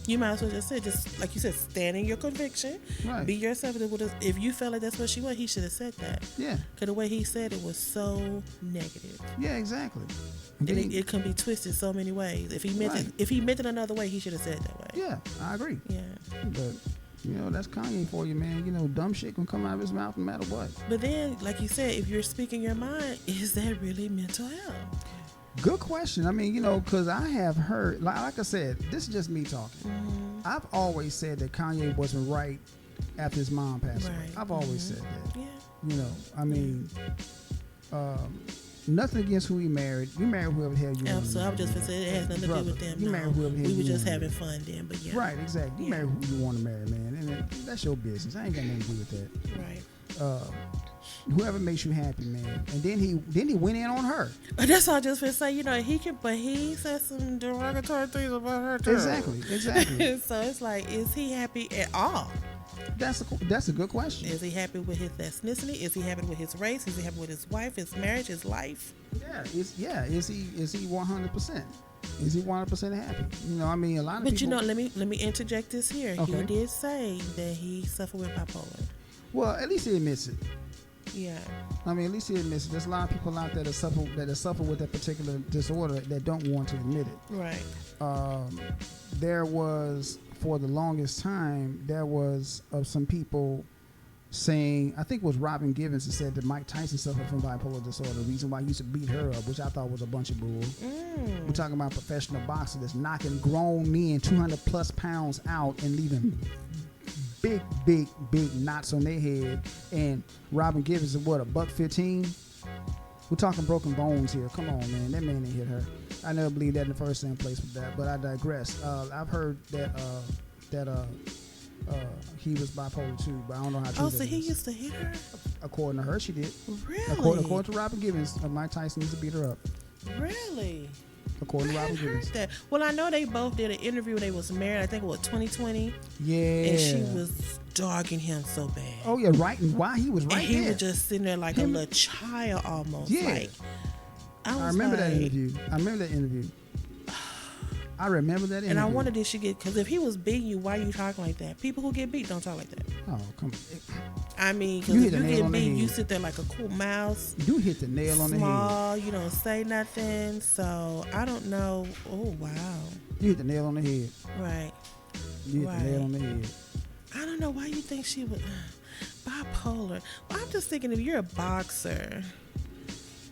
S1: You might as well just say, just like you said, stand in your conviction.
S2: Right.
S1: Be yourself. If you felt like that's what she was, he should have said that.
S2: Yeah.
S1: Because the way he said it was so negative.
S2: Yeah, exactly.
S1: And it can be twisted so many ways. If he meant it another way, he should have said it that way.
S2: Yeah, I agree.
S1: Yeah.
S2: But you know, that's Kanye for you, man. You know, dumb shit can come out of his mouth no matter what.
S1: But then, like you said, if you're speaking your mind, is that really mental health?
S2: Good question. I mean, you know, because I have heard, like I said, this is just me talking. I've always said that Kanye wasn't right after his mom passed away. I've always said that.
S1: Yeah.
S2: You know, I mean, nothing against who he married. You marry whoever the hell you want.
S1: Absolutely. I was just going to say it has nothing to do with them.
S2: You marry whoever the hell
S1: we
S2: you
S1: were just
S2: want.
S1: having fun then, but yeah.
S2: Right, exactly. You marry who you want to marry, man. And that's your business. I ain't got nothing to do with that.
S1: Right.
S2: Whoever makes you happy, man. And then he went in on her.
S1: That's all I just been say. You know, he can, but he said some derogatory things about her too.
S2: Exactly.
S1: So it's like, is he happy at all?
S2: That's a good question.
S1: Is he happy with his ethnicity? Is he happy with his race? Is he happy with his wife, his marriage, his life?
S2: Is he 100%? Is he 100% happy? You know, I mean, a lot of people.
S1: But you know, let me interject this here.
S2: Okay.
S1: He did say that he suffered with bipolar.
S2: Well, at least he admits it.
S1: Yeah.
S2: I mean, at least he admits it. There's a lot of people out there that suffer with that particular disorder that don't want to admit it.
S1: Right.
S2: There was, for the longest time, there was some people saying, I think it was Robin Givens that said that Mike Tyson suffered from bipolar disorder. The reason why he used to beat her up, which I thought was a bunch of bull. We're talking about a professional boxer that's knocking grown men 200 plus pounds out and leaving big knots on their head. And Robin Givens is what, $115? We're talking broken bones here. Come on, man. That man ain't hit her. I never believed that in the first place with that, but I digress. I've heard that he was bipolar too, but I don't know how true that is.
S1: So he used to hit her?
S2: According to her, she did.
S1: Really?
S2: According to Robin Givens, Mike Tyson used to beat her up.
S1: Really?
S2: According to Robin Givens.
S1: That. Well, I know they both did an interview when they was married. I think it was 2020.
S2: Yeah.
S1: And she was dogging him so bad.
S2: Oh yeah, right. And why he was right
S1: and he
S2: there.
S1: was just sitting there like a little child almost.
S2: Yeah.
S1: Like,
S2: I remember that interview.
S1: And I wondered, did she get, because if he was beating you, why are you talking like that? People who get beat don't talk like that.
S2: Oh, come on.
S1: I mean, because if you get beat, you sit there like a cool mouse.
S2: You hit the nail on the head.
S1: Small, you don't say nothing. So, I don't know. Oh, wow.
S2: You hit the nail on the head.
S1: Right.
S2: You hit the nail on the head.
S1: I don't know why you think she would. Bipolar. Well, I'm just thinking if you're a boxer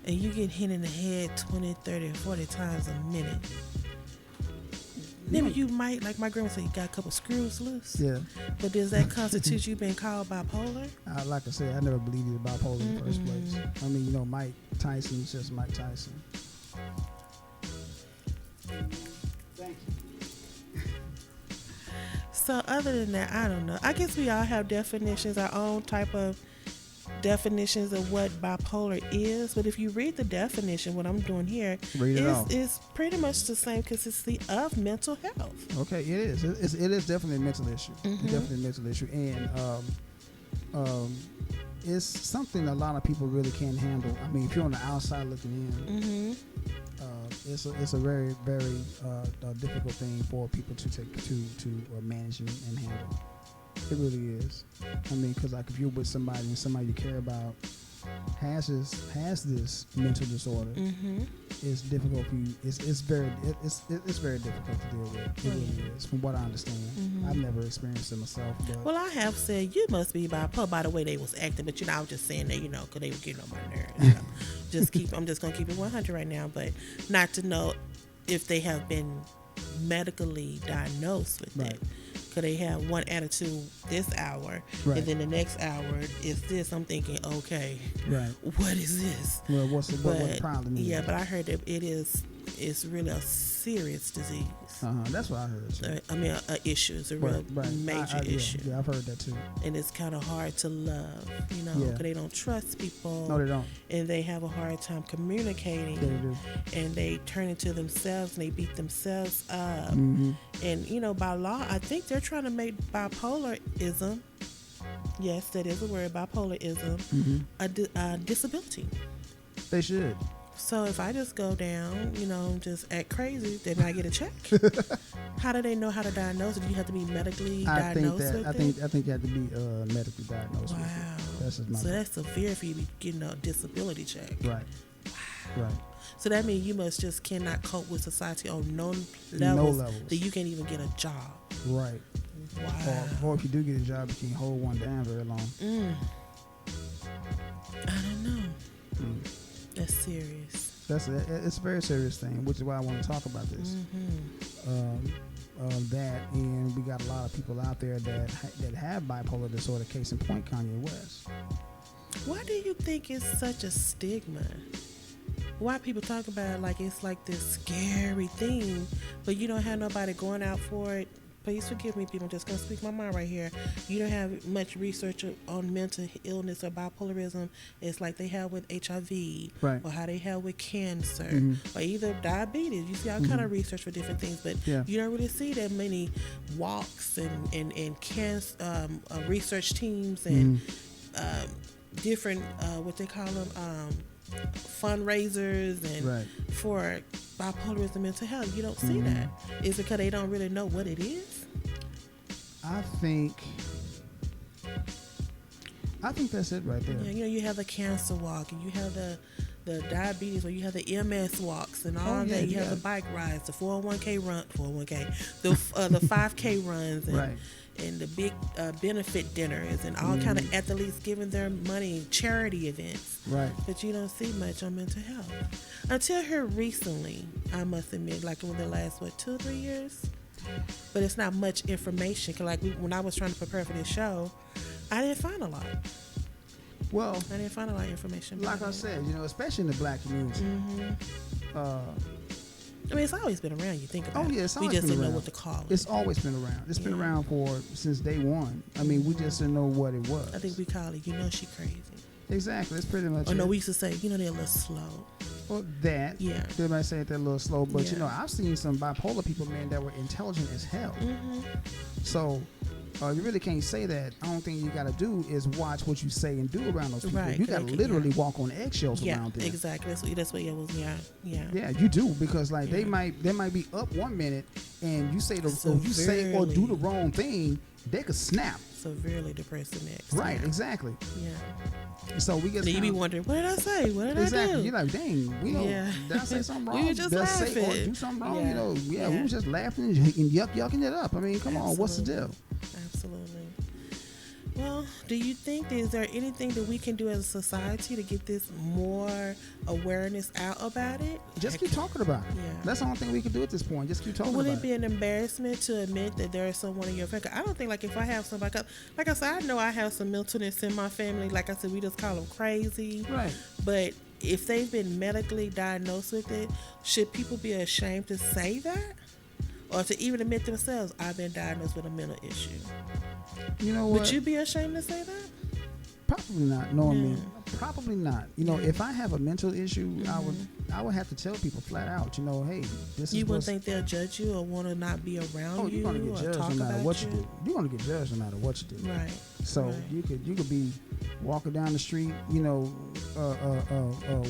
S1: and you get hit in the head 20, 30, 40 times a minute, maybe you might, like my grandma said, you got a couple screws loose.
S2: Yeah.
S1: But does that constitute you being called bipolar?
S2: Like I said, I never believed he was bipolar in the first place. I mean, you know, Mike Tyson is just Mike Tyson. Thank you.
S1: So other than that, I don't know. I guess we all have definitions, our own type of definitions of what bipolar is. But if you read the definition, what I'm doing here is pretty much the same consistency of mental health.
S2: Okay, it is. It is definitely a mental issue. It's definitely a mental issue. And it's something a lot of people really can't handle. I mean, if you're on the outside looking in, it's a very, very difficult thing for people to take to manage and handle. It really is. I mean, because like if you're with somebody and somebody you care about has this mental disorder, it's difficult for you. It's very difficult to deal with. It really is, from what I understand. I've never experienced it myself. But
S1: well, I have said you must be bipolar by the way they was acting, but I was just saying that because they were getting on my nerves. I'm just gonna keep it 100 right now, but not to know if they have been medically diagnosed with it. Could they have one attitude this hour, and then the next hour is this? I'm thinking, okay, what is this?
S2: Well, what the problem is?
S1: Yeah, but I heard that it's really a serious disease.
S2: That's what I heard.
S1: I mean, an issue. It's a real major issue.
S2: Yeah, I've heard that too.
S1: And it's kind of hard to love, because they don't trust people.
S2: No, they don't.
S1: And they have a hard time communicating.
S2: Yeah, they do.
S1: And they turn into themselves and they beat themselves up. And, by law, I think they're trying to make bipolarism, yes, that is a word, bipolarism, a disability.
S2: They should.
S1: So if I just go down, just act crazy, then I get a check. How do they know how to diagnose it? Do you have to be medically diagnosed with it?
S2: I think you have to be medically diagnosed with it. That's just that's
S1: severe for you to be getting a disability check.
S2: Right. Wow. Right.
S1: So that means you must just cannot cope with society on no levels that you can't even get a job.
S2: Right.
S1: Wow.
S2: Or if you do get a job, you can't hold one down very long.
S1: I don't know. That's serious.
S2: It's a very serious thing, which is why I want to talk about this. That, and we got a lot of people out there that have bipolar disorder. Case in point, Kanye West.
S1: Why do you think it's such a stigma? Why people talk about it like it's like this scary thing, but you don't have nobody going out for it please forgive me, people. I'm just gonna speak my mind right here. You don't have much research on mental illness or bipolarism. It's like they have with HIV,
S2: right.
S1: or how they have with cancer,
S2: Mm-hmm.
S1: or either diabetes. You see all kind of research for different things, but you don't really see that many walks and cancer research teams and different what they call them fundraisers and for bipolarism and mental health. You don't see that. Is it because they don't really know what it is?
S2: I think that's it right there.
S1: Yeah, you know, you have the cancer walk, and you have the diabetes, or you have the MS walks and all that. You have the bike rides, the 401k, the 5K runs, and, and the big benefit dinners, and all kind of athletes giving their money, charity events.
S2: Right.
S1: But you don't see much on mental health until here recently. I must admit, like in the last 2 or 3 years. But it's not much information. Cause like when I was trying to prepare for this show, I didn't find a lot.
S2: Well,
S1: I didn't find a lot of information.
S2: Like I said, you know, especially in the black community.
S1: I mean, it's always been around. You think about it.
S2: Oh, yeah, it's
S1: we
S2: always
S1: just
S2: been
S1: didn't
S2: around.
S1: know what to call it.
S2: It's always been around. It's been around since day one. I mean, we just didn't know what it was.
S1: I think we call it, you know, she crazy.
S2: Exactly. That's pretty much
S1: it. No, we used to say, you know, they're a little slow.
S2: Well, that.
S1: Yeah.
S2: They might say they're a little slow, but, you know, I've seen some bipolar people, man, that were intelligent as hell. So, you really can't say that. The only thing you got to do is watch what you say and do around those people.
S1: Right.
S2: You got to literally walk on eggshells around them.
S1: Yeah, exactly. That's what it was. Yeah,
S2: you do, because like they might be up 1 minute, and you say or do the wrong thing, they could snap.
S1: Severely depressed the next.
S2: Right, exactly.
S1: Yeah.
S2: So we get.
S1: You be wondering, what did I say? What did I do?
S2: You're like, dang, we know. Did I say something wrong?
S1: We were just laughing.
S2: Say or do something wrong? You know, we were just laughing and yucking it up. I mean, come on, what's the deal?
S1: Absolutely. Well, do you think, is there anything that we can do as a society to get this more awareness out about it?
S2: Just keep talking about it.
S1: Yeah.
S2: That's the only thing we can do at this point. Just keep talking about it.
S1: Would it be an embarrassment to admit that there is someone in your family? I don't think, like, if I have somebody, like I said, I know I have some mentalness in my family. Like I said, we just call them crazy.
S2: Right.
S1: But if they've been medically diagnosed with it, should people be ashamed to say that? Or to even admit themselves, I've been diagnosed with a mental issue?
S2: You know what?
S1: Would you be ashamed to say that?
S2: Probably not. No, I mean, probably not. You know, if I have a mental issue, I would have to tell people flat out. You know, hey, this is.
S1: You wouldn't think they'll judge you or want to not be around you?
S2: Oh, you're gonna get judged no matter what you do. You're gonna get judged no matter what you do.
S1: Right.
S2: So you could be walking down the street, you know,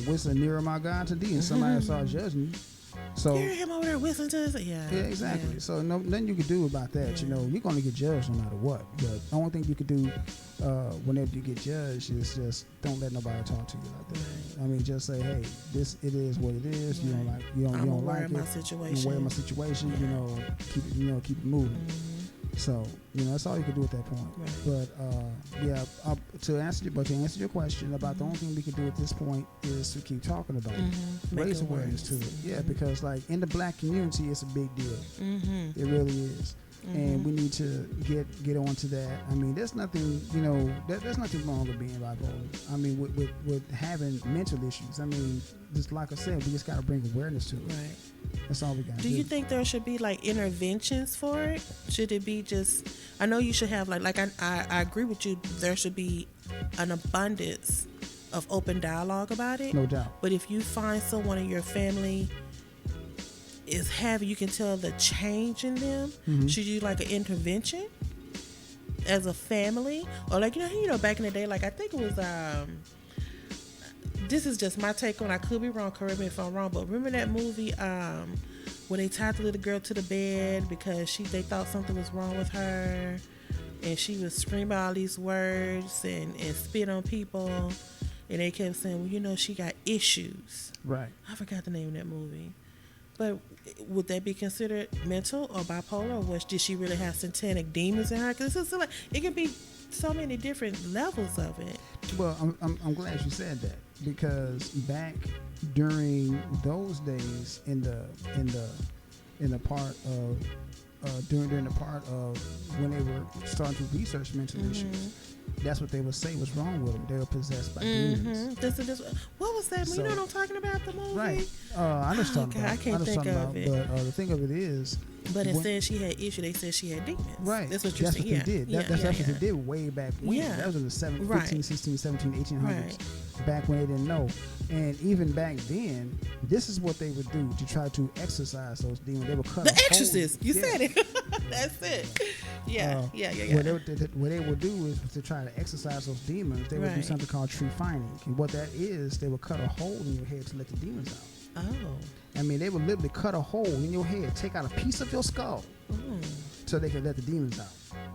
S2: whistling "Nearer My God to Thee," and somebody start judging you. So
S1: hear him over there whistling to us. Yeah,
S2: exactly.
S1: Yeah.
S2: So nothing you can do about that. You know, you're gonna get judged no matter what. But the only thing you can do whenever you get judged is just don't let nobody talk to you like that. Right. I mean, just say, hey, it is what it is. Right. You don't like it.
S1: My situation.
S2: I'm aware of my situation. Yeah. You know, keep it moving. So, you know, that's all you can do at that point. Right. But to answer your question about the only thing we can do at this point is to keep talking about it, raise awareness to it. Yeah, because like in the black community, it's a big deal. It really is. And we need to get onto that. I mean, there's nothing, you know, there's nothing wrong with being bipolar. I mean, with having mental issues. I mean, just like I said, we just got to bring awareness to it. Right. That's all we got to do.
S1: Do you think there should be like interventions for it? Should it be just? I know you should have like I agree with you. There should be an abundance of open dialogue about it.
S2: No doubt.
S1: But if you find someone in your family is having, you can tell the change in them. Should you like an intervention as a family, or like you know back in the day, like I think it was this is just my take on. I could be wrong. Correct me if I'm wrong. But remember that movie when they tied the little girl to the bed because they thought something was wrong with her, and she was screaming all these words and spit on people, and they kept saying, well, you know, she got issues.
S2: Right.
S1: I forgot the name of that movie. But would that be considered mental or bipolar, or did she really have satanic demons in her? Because like, it can be so many different levels of it.
S2: Well, I'm glad you said that, because back during those days, during the part of when they were starting to research mental issues, that's what they would say was wrong with them. They were possessed by demons.
S1: What was that? You know what I'm talking about? The movie,
S2: right? I understand.
S1: I can't think of it.
S2: But the thing of it is,
S1: But instead, she had issue. They said she had demons.
S2: Right.
S1: That's what you're saying.
S2: That's what they did. That's what they did way back when.
S1: Yeah.
S2: That was in the 15,
S1: Right.
S2: 16, 17, 1800s.
S1: Right.
S2: Back when they didn't know. And even back then, this is what they would do to try to exorcise those demons. They would cut
S1: The
S2: a hole.
S1: Exorcist. You said it. That's it. Yeah.
S2: What they would do is to try to exorcise those demons, they would do something called tree finding. And what that is, they would cut a hole in your head to let the demons out.
S1: Oh.
S2: I mean, they would literally cut a hole in your head, take out a piece of your skull, so they could let the demons out.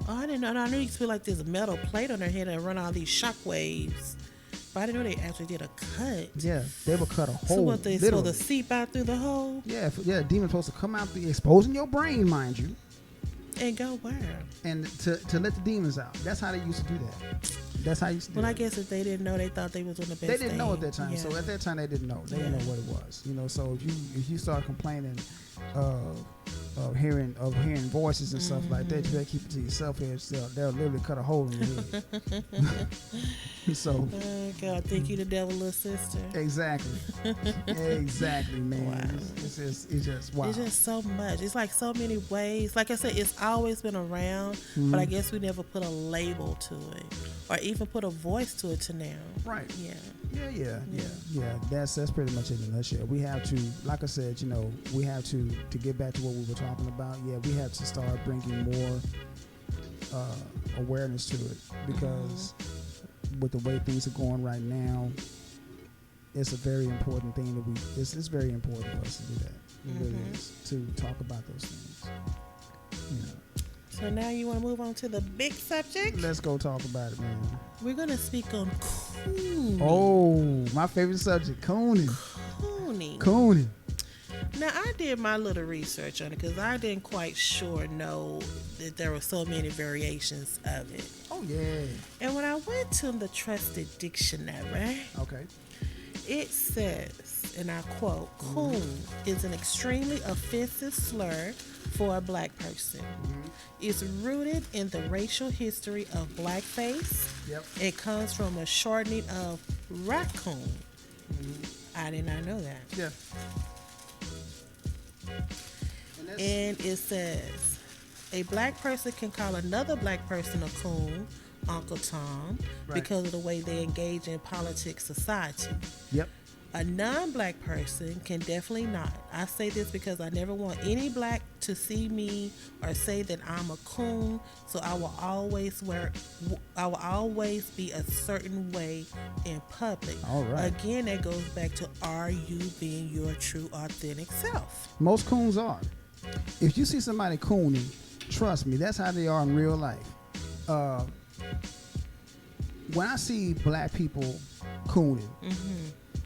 S1: Oh, I didn't know. I knew you feel like there's a metal plate on their head and run all these shock waves. But I didn't know they actually did a cut.
S2: Yeah, they would cut a hole.
S1: So what, they supposed to seep out through the hole?
S2: Yeah, demons supposed to come out, exposing your brain, mind you.
S1: And go where?
S2: And to let the demons out. That's how they used to do that. That's how you used to do it.
S1: Well, I guess if they didn't know, they thought they was on the best
S2: They didn't know at that
S1: thing.
S2: time.
S1: Yeah.
S2: So at that time, they didn't know. They didn't know what it was. You know, so if you start complaining of hearing voices and stuff like that, you better keep it to yourself. They'll literally cut a hole in your head. So.
S1: Oh God, think you the devil's little sister.
S2: Exactly. Exactly, man.
S1: Wow.
S2: It's just wow.
S1: It's just so much. It's like so many ways. Like I said, it's always been around, but I guess we never put a label to it or even put a voice to it to now.
S2: Right.
S1: Yeah.
S2: Yeah. That's pretty much it in a nutshell. We have to, like I said, we have to get back to what we were talking about. Yeah, we have to start bringing more awareness to it because with the way things are going right now, it's a very important thing that it's very important for us to do that. It really is, to talk about those things.
S1: So now you want to move on to the big subject?
S2: Let's go talk about it, man.
S1: We're going to speak on Coonin.
S2: Oh, my favorite subject, Coonin.
S1: Coonin. Now, I did my little research on it because I didn't quite know that there were so many variations of it.
S2: Oh, yeah.
S1: And when I went to the trusted dictionary, it says, and I quote, coon is an extremely offensive slur for a black person. It's rooted in the racial history of blackface.
S2: Yep.
S1: It comes from a shortening of raccoon. I did not know that.
S2: Yeah.
S1: And it says, a black person can call another black person a coon, Uncle Tom, because of the way they engage in politics society.
S2: Yep.
S1: A non-black person can definitely not. I say this because I never want any black to see me or say that I'm a coon, so I will always be a certain way in public.
S2: All right.
S1: Again, that goes back to, are you being your true, authentic self?
S2: Most coons are. If you see somebody cooning, trust me, that's how they are in real life. When I see black people cooning,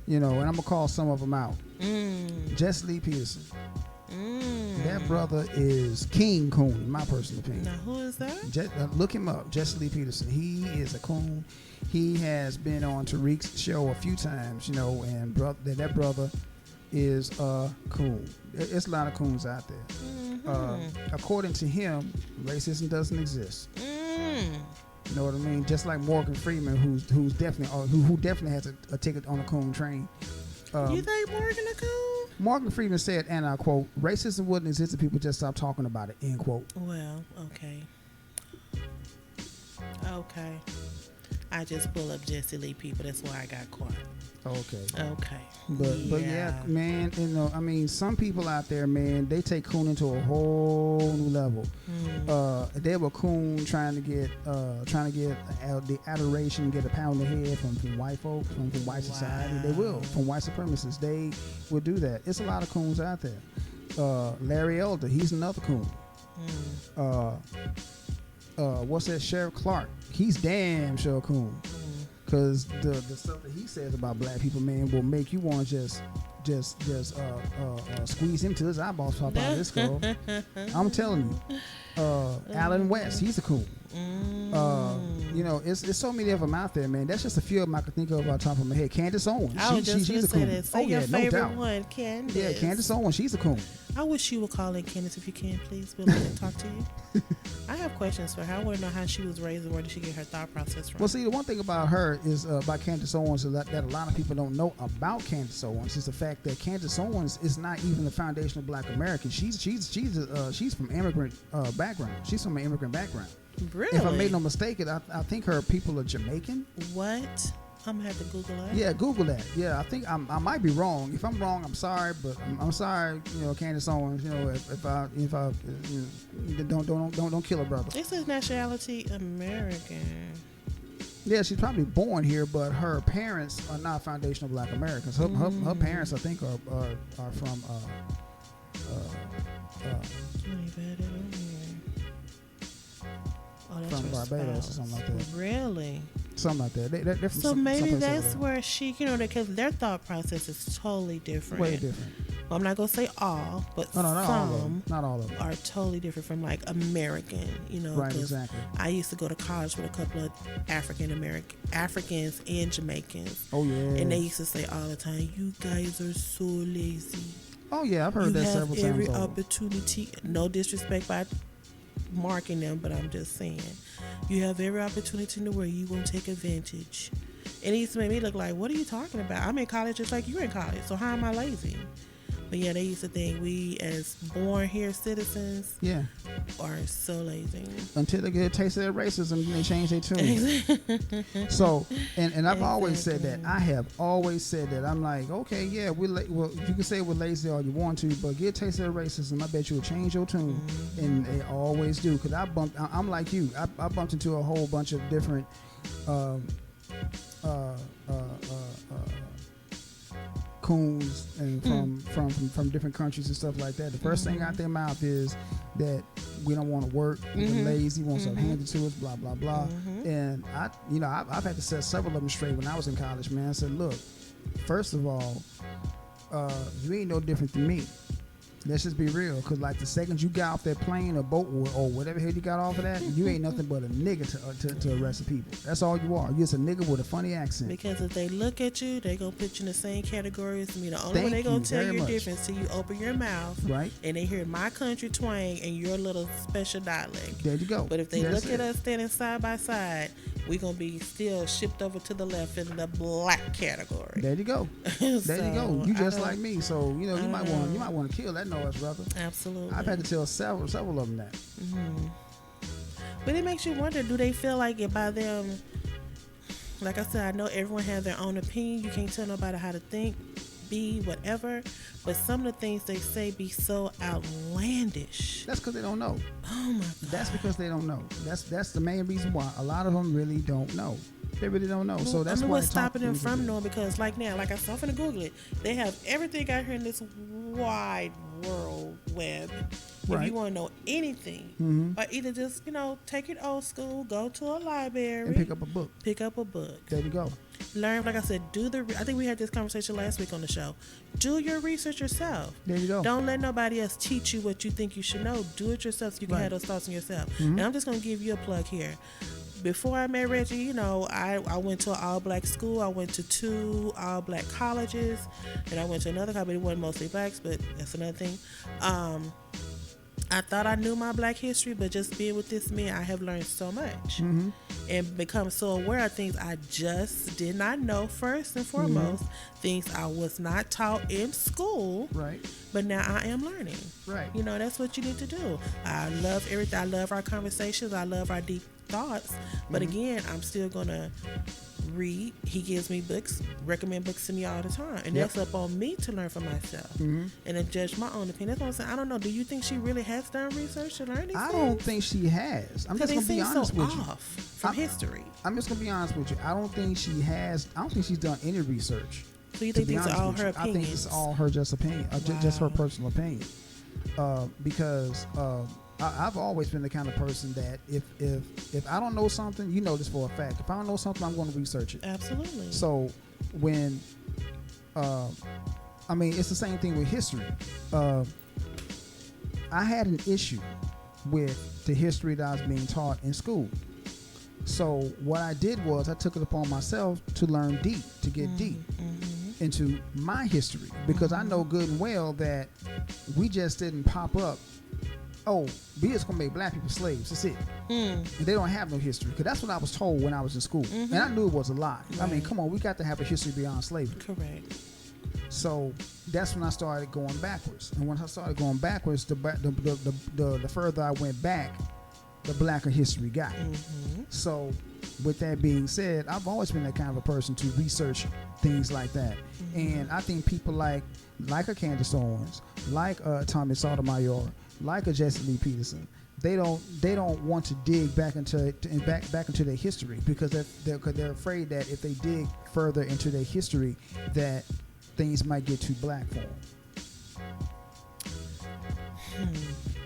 S2: and I'm going to call some of them out. Jesse Lee Peterson. That brother is King Coon, in my personal opinion.
S1: Now, who is that?
S2: Look him up, Jesse Lee Peterson. He is a coon. He has been on Tariq's show a few times, and that brother is a coon. There's a lot of coons out there. According to him, racism doesn't exist. You know what I mean? Just like Morgan Freeman, who definitely has a ticket on a coon train.
S1: You think Morgan a coon?
S2: Morgan Freeman said, and I quote, "Racism wouldn't exist if people just stopped talking about it." End quote.
S1: Well, okay. I just pull up Jesse Lee people. That's why I got caught. Okay.
S2: But yeah, man, some people out there, man, they take cooning to a whole new level. They were coon trying to get the adoration, get a pound in the head from white folk, from white society. They will, from white supremacists. They will do that. It's a lot of coons out there. Larry Elder, he's another coon. What's that? Sheriff Clark, he's damn sure coon. Because the stuff that he says about black people, man, will make you want to just squeeze him till his eyeballs pop out of his skull. I'm telling you. Alan West, he's a coon. It's so many of them out there, man. That's just a few of them I can think of off the top of my head. Candace Owens, she's a coon.
S1: Say your favorite one, Candace.
S2: Yeah, Candace Owens, she's a coon.
S1: I wish you would call in, Candace, if you can, please. We'll let talk to you. I have questions for her. I want to know how she was raised and where did she get her thought process from.
S2: Well, see, the one thing about her is about Candace Owens is that a lot of people don't know about Candace Owens is the fact that Candace Owens is not even a foundational Black American. She's from immigrant background. She's from an immigrant background.
S1: Really?
S2: If I made no mistake, I think her people are Jamaican.
S1: What? I'm gonna have to Google that.
S2: Yeah, Google that. Yeah, I think I might be wrong. If I'm wrong, I'm sorry, but I'm sorry. Candace Owens. If I don't kill her brother.
S1: It says nationality American.
S2: Yeah, she's probably born here, but her parents are not foundational Black Americans. Her parents, I think, are from. From Barbados or something like that.
S1: Really?
S2: Something like that. They're from
S1: so maybe that's where she, because their thought process is totally different.
S2: Way different.
S1: Well, I'm not gonna say all, but
S2: not all of them
S1: are totally different from like American.
S2: Right, exactly.
S1: I used to go to college with a couple of Africans and Jamaicans.
S2: Oh yeah.
S1: And they used to say all the time, "You guys are so lazy."
S2: Oh yeah, I've heard that several times.
S1: You have every opportunity. No disrespect by marking them, but I'm just saying, you have every opportunity in the world. You won't take advantage. And it used to make me look like, what are you talking about? I'm in college just like you're in college, so how am I lazy? But yeah, they used to think we as born here citizens are so lazy.
S2: Until they get a taste of their racism, then they change their tune. So, and I've always said that. I have always said that. I'm like, okay, yeah, well, you can say we're lazy all you want to, but get a taste of their racism, I bet you will change your tune. And they always do. Because I'm like you. I bumped into a whole bunch of different coons and from different countries and stuff like that. The first thing out their mouth is that we don't want to work, we're lazy, want something handed to us, blah blah blah. And I've had to set several of them straight when I was in college, man. I said, look, first of all, you ain't no different than me. Let's just be real, because like the second you got off that plane or boat or whatever hell you got off of that, you ain't nothing but a nigga to the rest of people. That's all you are. You're just a nigga with a funny accent.
S1: Because if they look at you, they gonna put you in the same category as me. The only way they gonna tell your difference till you open your mouth,
S2: right?
S1: And they hear my country twang and your little special dialect.
S2: There you go.
S1: But if they look at us standing side by side, we gonna be still shipped over to the left in the black category.
S2: There you go. There you go. You just like me, so you might want to kill that noise, brother.
S1: Absolutely.
S2: I've had to tell several of them that.
S1: But it makes you wonder: do they feel like it by them? Like I said, I know everyone has their own opinion. You can't tell nobody how to think, be, whatever. But some of the things they say be so outlandish.
S2: That's because they don't know.
S1: Oh my God.
S2: That's because they don't know. That's the main reason why a lot of them really don't know. They really don't know. So that's what's
S1: stopping them from knowing. Because like now, like I said, I'm finna Google it. They have everything out here in this wide world web. Right. If you want to know anything, or either just take it old school, go to a library
S2: and pick up a book. There you go.
S1: Learn, like I said, I think we had this conversation last week on the show. Do your research yourself.
S2: There you go.
S1: Don't let nobody else teach you what you think you should know. Do it yourself so you can have those thoughts in yourself. And I'm just gonna give you a plug here. Before I met Reggie, I went to an all-black school. I went to 2 all-black colleges, and I went to another college. It wasn't mostly blacks, but that's another thing. I thought I knew my black history, but just being with this man, I have learned so much and become so aware of things I just did not know. First and foremost, things I was not taught in school.
S2: Right.
S1: But now I am learning.
S2: Right.
S1: That's what you need to do. I love everything. I love our conversations. I love our deep thoughts. But again, I'm still gonna read. He gives me books, recommend books to me all the time, and that's up on me to learn for myself and to judge my own opinion. That's what I'm saying. I don't know. Do you think she really has done research to learn these things?
S2: I don't think she has. I'm just gonna be honest with you.
S1: From history.
S2: I'm just gonna be honest with you. I don't think she has. I don't think she's done any research.
S1: So you think these are all her opinions?
S2: I think it's all her just opinion, just her personal opinion. Because I've always been the kind of person that if I don't know something, you know this for a fact. If I don't know something, I'm going to research it.
S1: Absolutely.
S2: So when, it's the same thing with history. I had an issue with the history that I was being taught in school. So what I did was I took it upon myself to learn deep, to get deep. into my history, because I know good and well that we just didn't pop up. Oh, we just gonna make black people slaves. That's it. And they don't have no history, because that's what I was told when I was in school, and I knew it was a lie.
S1: Right.
S2: I mean, come on, we got to have a history beyond slavery.
S1: Correct.
S2: So that's when I started going backwards, and when I started going backwards, the further I went back, the blacker history got. So, with that being said, I've always been that kind of a person to research things like that, and I think people like a Candace Owens, like Tommy Sotomayor, like a Jesse Lee Peterson, they don't want to dig back into their history, because they're afraid that if they dig further into their history, that things might get too black for them.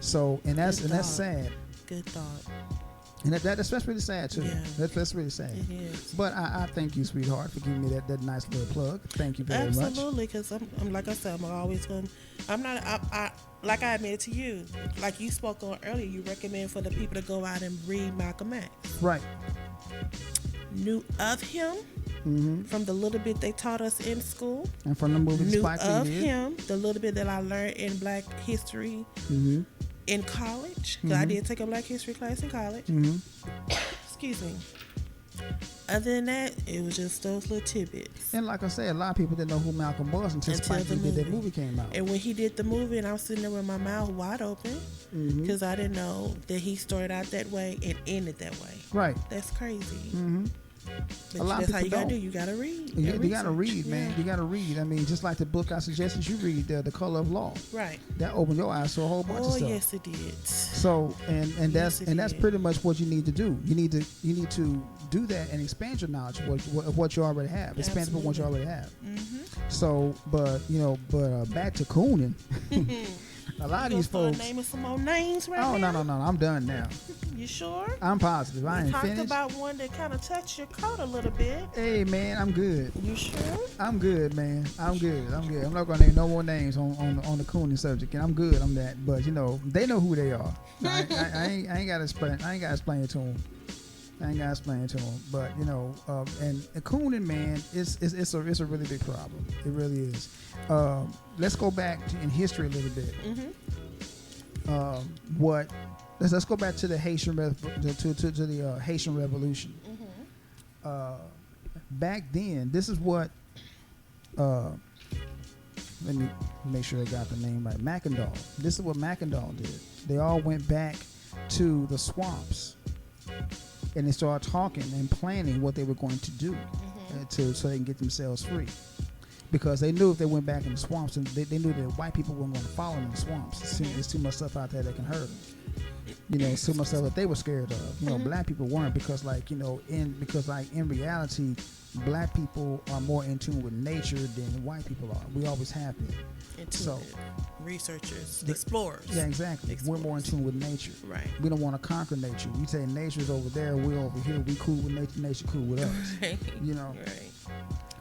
S2: So, and that's sad.
S1: Good thought.
S2: And that's really sad too.
S1: Yeah.
S2: That's really sad.
S1: It is.
S2: But I thank you, sweetheart, for giving me that nice little plug. Thank you very much.
S1: Absolutely, because I'm like I said, I'm always going. I'm not. I like I admitted to you, like you spoke on earlier. You recommend for the people to go out and read Malcolm X.
S2: Right.
S1: Knew of him from the little bit they taught us in school.
S2: And from the movie
S1: Knew
S2: Spike Lee
S1: of
S2: did.
S1: him, the little bit that I learned in Black history in college. Because I did take a Black history class in college. Excuse me. Other than that, it was just those little tidbits.
S2: And like I said, a lot of people didn't know who Malcolm was until Spike Lee did that movie came out.
S1: And when he did the movie, and I was sitting there with my mouth wide open, because I didn't know that he started out that way and ended that way.
S2: Right.
S1: That's crazy. But
S2: A lot of
S1: that's how you
S2: people
S1: gotta
S2: don't.
S1: do. You gotta read.
S2: You gotta read, man. You gotta read. I mean, just like the book I suggested you read, The Color of Law.
S1: Right.
S2: That opened your eyes to a whole bunch of stuff.
S1: Oh yes, it did.
S2: So and
S1: Yes,
S2: that's
S1: did.
S2: pretty much what you need to do. You need to do that and expand your knowledge of what you already have. Expand upon what you already have. So, but back to Coonin. A lot of these folks.
S1: Naming some more names right
S2: Oh
S1: now?
S2: no! I'm done now.
S1: You sure?
S2: I'm positive. I
S1: We
S2: ain't
S1: talked
S2: finished.
S1: about one that kind of touched your coat a little bit.
S2: Hey man, I'm good.
S1: You sure?
S2: I'm good, man. I'm good. I'm not gonna name no more names on the Coonin subject, and I'm good on that. But they know who they are. I ain't gotta explain. I ain't gotta explain it to them. But and Coonin, man, it's a really big problem. It really is. Let's go back in history a little bit. Let's go back to the Haitian Haitian Revolution. Back then, this is what. Let me make sure I got the name right. Mackendall. This is what Mackendall did. They all went back to the swamps, and they started talking and planning what they were going to do so they can get themselves free. Because they knew if they went back in the swamps, and they knew that white people weren't going to follow them in the swamps. There's too much stuff out there that can hurt them. It's too much stuff that they were scared of. Black people weren't, because in reality, black people are more in tune with nature than white people are. We always have been.
S1: Intuitive. Researchers, explorers.
S2: Yeah, exactly.
S1: Explorers.
S2: We're more in tune with nature.
S1: Right.
S2: We don't want to conquer nature. We say nature's over there, we're over here. We cool with nature. Nature cool with us.
S1: Right.
S2: Right.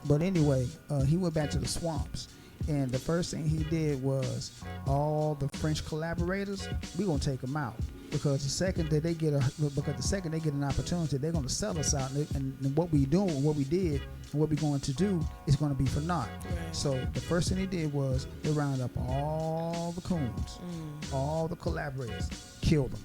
S2: But anyway, he went back to the swamps, and the first thing he did was all the French collaborators. We're gonna take them out, because the second they get an opportunity, they're gonna sell us out, and what we doing, what we did, and what we're going to do is going to be for naught.
S1: Right.
S2: So the first thing they did was they rounded up all the coons, all the collaborators, killed them.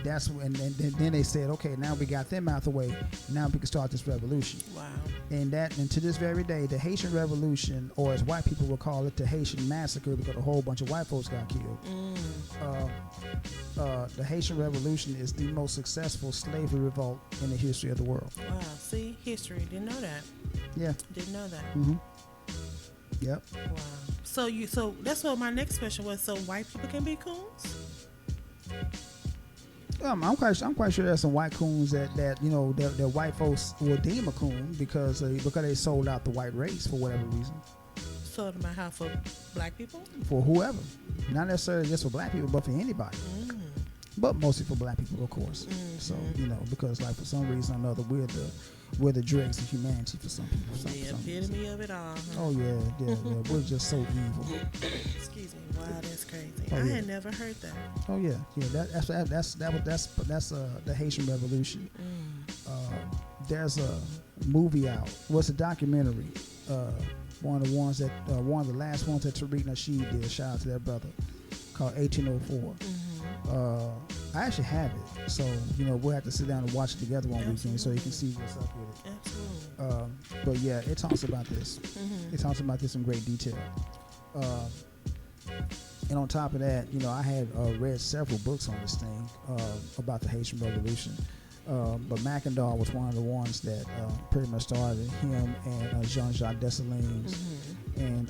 S2: That's when, and then they said, okay, now we got them out the way. Now we can start this revolution.
S1: Wow.
S2: And to this very day, the Haitian Revolution, or as white people will call it, the Haitian Massacre, because a whole bunch of white folks got killed. The Haitian Revolution is the most successful slavery revolt in the history of the world.
S1: Wow. See, history. Didn't know that.
S2: Yeah.
S1: Didn't know that.
S2: Yep.
S1: Wow. So that's what my next question was. So white people can be coons?
S2: I'm quite sure there's some white coons that white folks will deem a coon because they sold out the white race for whatever reason.
S1: Sold them out for black people?
S2: For whoever, not necessarily just for black people, but for anybody. But mostly for black people, of course. So because like for some reason or another, we're the dregs of humanity for some people.
S1: The epitome of it all. Huh?
S2: Oh yeah. We're just so evil.
S1: Excuse me. Wow, that's crazy.
S2: Oh,
S1: I
S2: yeah.
S1: had never heard that.
S2: Oh yeah. That's the Haitian Revolution. there's a movie out. What's a documentary? One of the last ones that Tariq Nasheed did. Shout out to that brother. Called 1804. I actually have it, so we'll have to sit down and watch it together one weekend so you can see what's up with it.
S1: Absolutely.
S2: But yeah, it talks about this. It talks about this in great detail. And on top of that, I had read several books on this thing about the Haitian Revolution. But Mackendall was one of the ones that pretty much started, him and Jean-Jacques Dessalines, and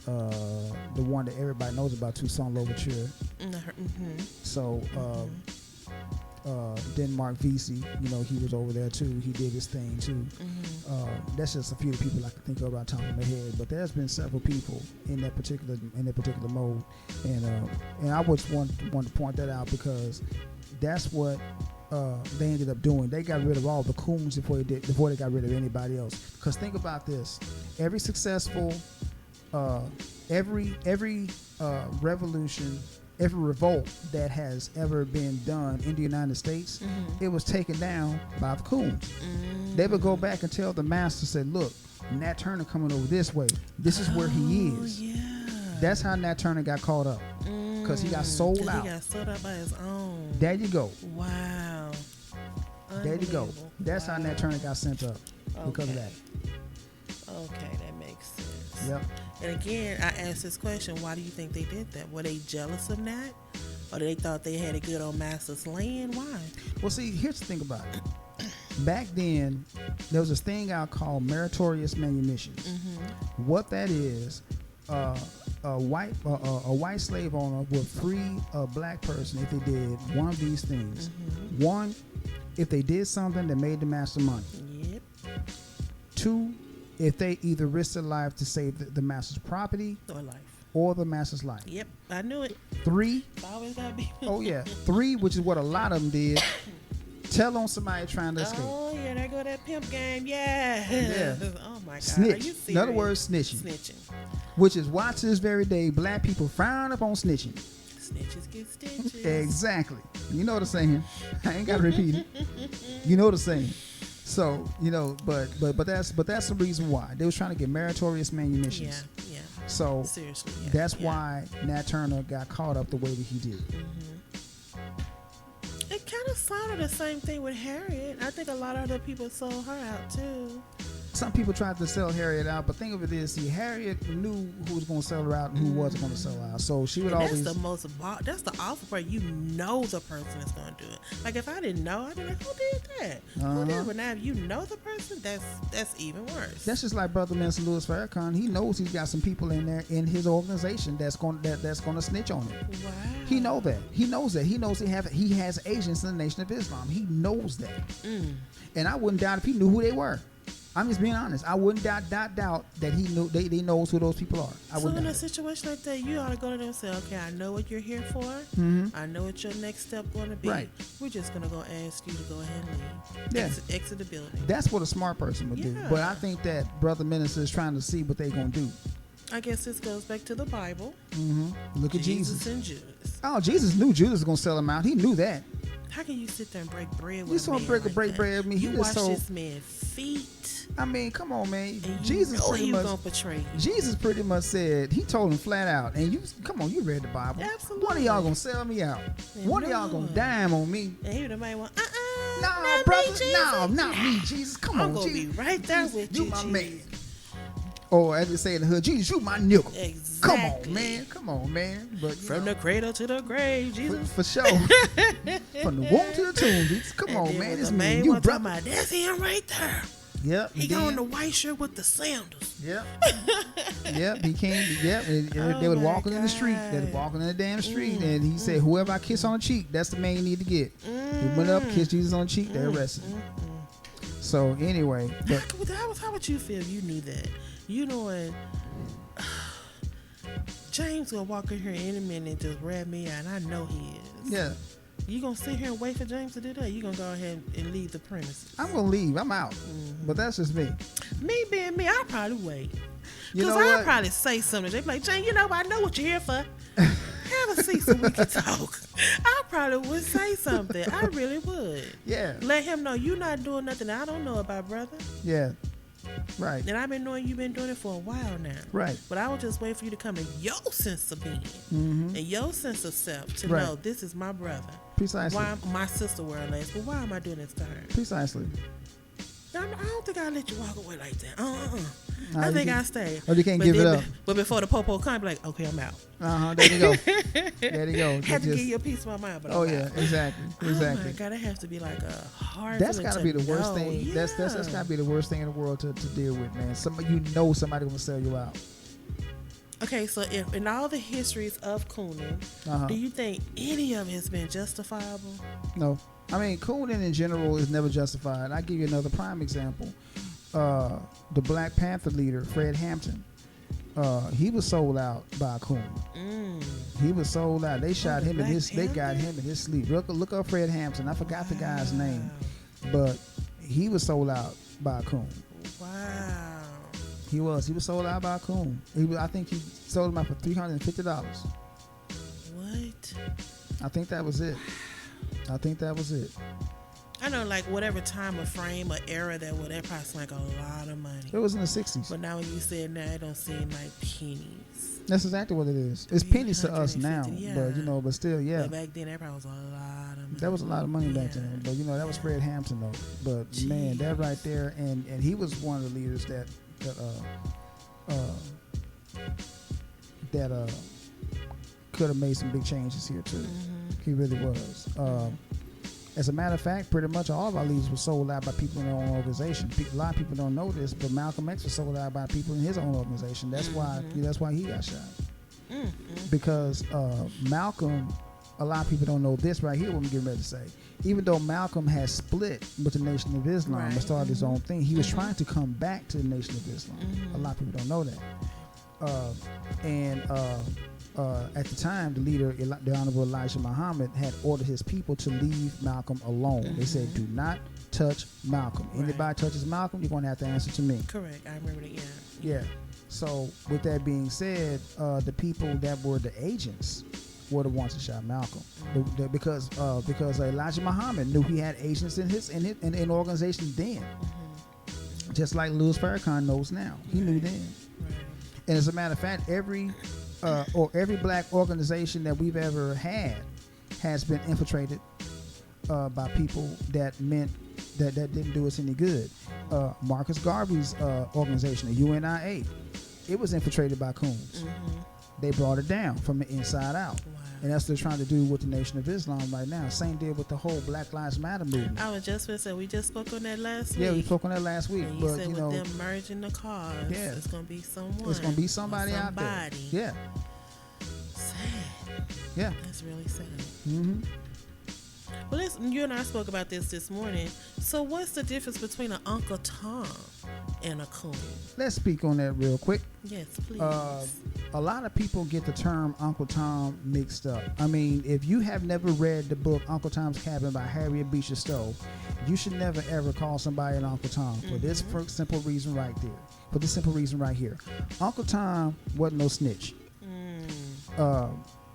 S2: the one that everybody knows about, Toussaint Louverture. So Denmark Vesey, he was over there too. He did his thing too. That's just a few of the people I can think of right top of my head. But there's been several people in that particular mode, and I was want to point that out because that's what they ended up doing. They got rid of all the Coons before they got rid of anybody else. Because think about this: every successful, every revolution, every revolt that has ever been done in the United States, it was taken down by the Coons. They would go back and tell the master, said, "Look, Nat Turner coming over this way. This is where he is."
S1: Yeah.
S2: That's how Nat Turner got caught up. Because he got sold out.
S1: He got sold out by his own.
S2: There you go.
S1: Wow.
S2: There you go. That's how Nat Turner got sent up because of that.
S1: Okay, that makes sense.
S2: Yep.
S1: And again, I asked this question: why do you think they did that? Were they jealous of Nat, or they thought they had it good on Master's land? Why?
S2: Well, see, here's the thing about it. Back then, there was this thing out called meritorious manumissions. What that is. A white slave owner would free a black person if they did one of these things. One, if they did something that made the master money.
S1: Yep.
S2: Two, if they either risked their life to save the master's property or the master's life.
S1: Yep, I knew it.
S2: Three.
S1: It's always gotta be.
S2: Oh yeah. Three, which is what a lot of them did. Tell on somebody trying to escape.
S1: Oh yeah, there go that pimp game. Yeah. Oh my God.
S2: Snitch.
S1: Are you serious?
S2: In other words, snitching.
S1: Snitching.
S2: Which is why to this very day, black people frown upon snitching.
S1: Snitches get stitches.
S2: Exactly. You know the saying. I ain't got to repeat it. You know the saying. So but that's the reason why they was trying to get meritorious manumissions.
S1: Yeah.
S2: So
S1: seriously,
S2: that's why Nat Turner got caught up the way that he did.
S1: It kind of sounded the same thing with Harriet. I think a lot of other people sold her out too.
S2: Some people tried to sell Harriet out, but think of it this: Harriet knew who was going to sell her out and who wasn't going to sell her out. So she would always.
S1: That's the awful part. You know the person is going to do it. Like if I didn't know, I'd be like, who did that? Who did it? But now if you know the person, that's even worse.
S2: That's just like Brother Minister Louis Farrakhan. He knows he's got some people in there in his organization that's going to snitch on him.
S1: Wow.
S2: He knows that. He knows he has agents in the Nation of Islam. He knows that. And I wouldn't doubt if he knew who they were. I'm just being honest. I wouldn't doubt that he knew they knows who those people are.
S1: So in a situation like that, you ought to go to them and say, okay, I know what you're here for. I know what your next step going to be.
S2: Right.
S1: We're just going to go ask you to go ahead and leave.
S2: Yeah.
S1: Exit the building.
S2: That's what a smart person would do. But I think that Brother Minister is trying to see what they're going to do.
S1: I guess this goes back to the Bible.
S2: Look at Jesus.
S1: And Judas.
S2: Oh, Jesus knew Judas was going to sell him out. He knew that.
S1: How can you sit there and break bread with
S2: You saw break bread with me.
S1: You washed this man's feet.
S2: I mean, come on, man.
S1: And
S2: Jesus pretty much
S1: gonna betray you.
S2: Jesus pretty much said, he told him flat out, and you come on, you read the Bible.
S1: Absolutely.
S2: One of y'all gonna sell me out. One of y'all gonna dime on me.
S1: And he the man went,
S2: no, brother, not me, Jesus. Come on,
S1: Jesus. I'm gonna be right there with you,
S2: my
S1: Jesus.
S2: man. Or as they say in the hood, Jesus, you my nigga.
S1: Exactly.
S2: Come on, man. But
S1: from the cradle to the grave, Jesus.
S2: For sure. From the womb to the tomb, Jesus. Come on, man. This man, you brother.
S1: That's him right there.
S2: Yep.
S1: He got on the white shirt with the sandals.
S2: Yep. He came. Yep. They were walking in the street. They were walking in the damn street, and he said, "Whoever I kiss on the cheek, that's the man you need to get." He went up, kissed Jesus on the cheek. They arrested him. So anyway,
S1: how would you feel if you knew that? You knowing James will walk in here in a minute and just rat me out, and I know he is.
S2: Yeah.
S1: You gonna sit here and wait for James to do that? You gonna go ahead and leave the premises?
S2: I'm gonna leave. I'm out. But that's just me.
S1: Me being me, I'll probably wait.
S2: You know
S1: Because I'll
S2: what?
S1: probably say something. They be like, James, I know what you're here for. Have see so we can talk. I probably would say something. I really would.
S2: Yeah.
S1: Let him know you're not doing nothing I don't know about, brother.
S2: Yeah. Right.
S1: And I've been knowing you've been doing it for a while now.
S2: Right.
S1: But I was just waiting for you to come in your sense of being and your sense of self to know this is my brother.
S2: Precisely.
S1: Why my sister wear less, but why am I doing this to her?
S2: Precisely.
S1: I don't think I'll let you walk away like that. I think I'll stay.
S2: Or you can't give it up.
S1: But before the popo come, be like, okay, I'm out.
S2: There you go. There you go.
S1: Had to give you a piece of my mind, but I'm
S2: yeah,
S1: out.
S2: Exactly.
S1: Oh my God, that has to be like a hard.
S2: That's got to be the worst thing.
S1: Yeah.
S2: That's got to be the worst thing in the world to deal with, man. Somebody gonna sell you out.
S1: Okay, so if in all the histories of Coonin, do you think any of it has been justifiable?
S2: No. I mean, Coonin in general is never justified. I'll give you another prime example. The Black Panther leader, Fred Hampton, he was sold out by Coonin. He was sold out. They shot him in his. They got him in his sleep. Look up Fred Hampton. I forgot the guy's name, but he was sold out by Coonin.
S1: Wow.
S2: He was sold out by Coonin. I think he sold him out for $350.
S1: What?
S2: I think that was it.
S1: I know, like, whatever time or frame or era that probably seemed like a lot of money.
S2: It was in the 60s.
S1: But now when you say it now, it don't seem like pennies.
S2: That's exactly what it is. It's pennies to us now,
S1: yeah.
S2: but still, yeah.
S1: But back then, that probably was a lot of money.
S2: That was a lot of money back then. But, that was Fred Hampton, though. But,
S1: Jeez.
S2: Man, that right there, and he was one of the leaders that could have made some big changes here, too. He really was. As a matter of fact, pretty much all of our leaders were sold out by people in their own organization. A lot of people don't know this, but Malcolm X was sold out by people in his own organization. That's why he got shot. Because Malcolm, a lot of people don't know this right here. What I'm getting ready to say. Even though Malcolm has split with the Nation of Islam and started his own thing, he was trying to come back to the Nation of Islam. A lot of people don't know that. At the time, the leader, the Honorable Elijah Muhammad, had ordered his people to leave Malcolm alone. They said, do not touch Malcolm. Anybody touches Malcolm, you're going to have to answer to me.
S1: Correct. I remember that,
S2: Yeah. So, with that being said, the people that were the agents were the ones that shot Malcolm. Because Elijah Muhammad knew he had agents in the organization then. Just like Louis Farrakhan knows now. He knew then. And as a matter of fact, every black organization that we've ever had has been infiltrated by people that didn't do us any good. Marcus Garvey's organization, the UNIA, it was infiltrated by coons. They brought it down from the inside out. Wow. And that's what they're trying to do with the Nation of Islam right now. Same deal with the whole Black Lives Matter movement.
S1: I was just going to say, we just spoke on that last week.
S2: Yeah, we spoke on that last week.
S1: And you said with them merging the cars, it's going to be someone.
S2: It's going to be somebody out there. Yeah.
S1: Sad.
S2: Yeah.
S1: That's really sad. Well, you and I spoke about this morning. So what's the difference between an Uncle Tom and a coon?
S2: Let's speak on that real quick.
S1: Yes, please.
S2: A lot of people get the term Uncle Tom mixed up. I mean, if you have never read the book Uncle Tom's Cabin by Harriet Beecher Stowe, you should never ever call somebody an Uncle Tom for this simple reason right there. For this simple reason right here. Uncle Tom wasn't no snitch.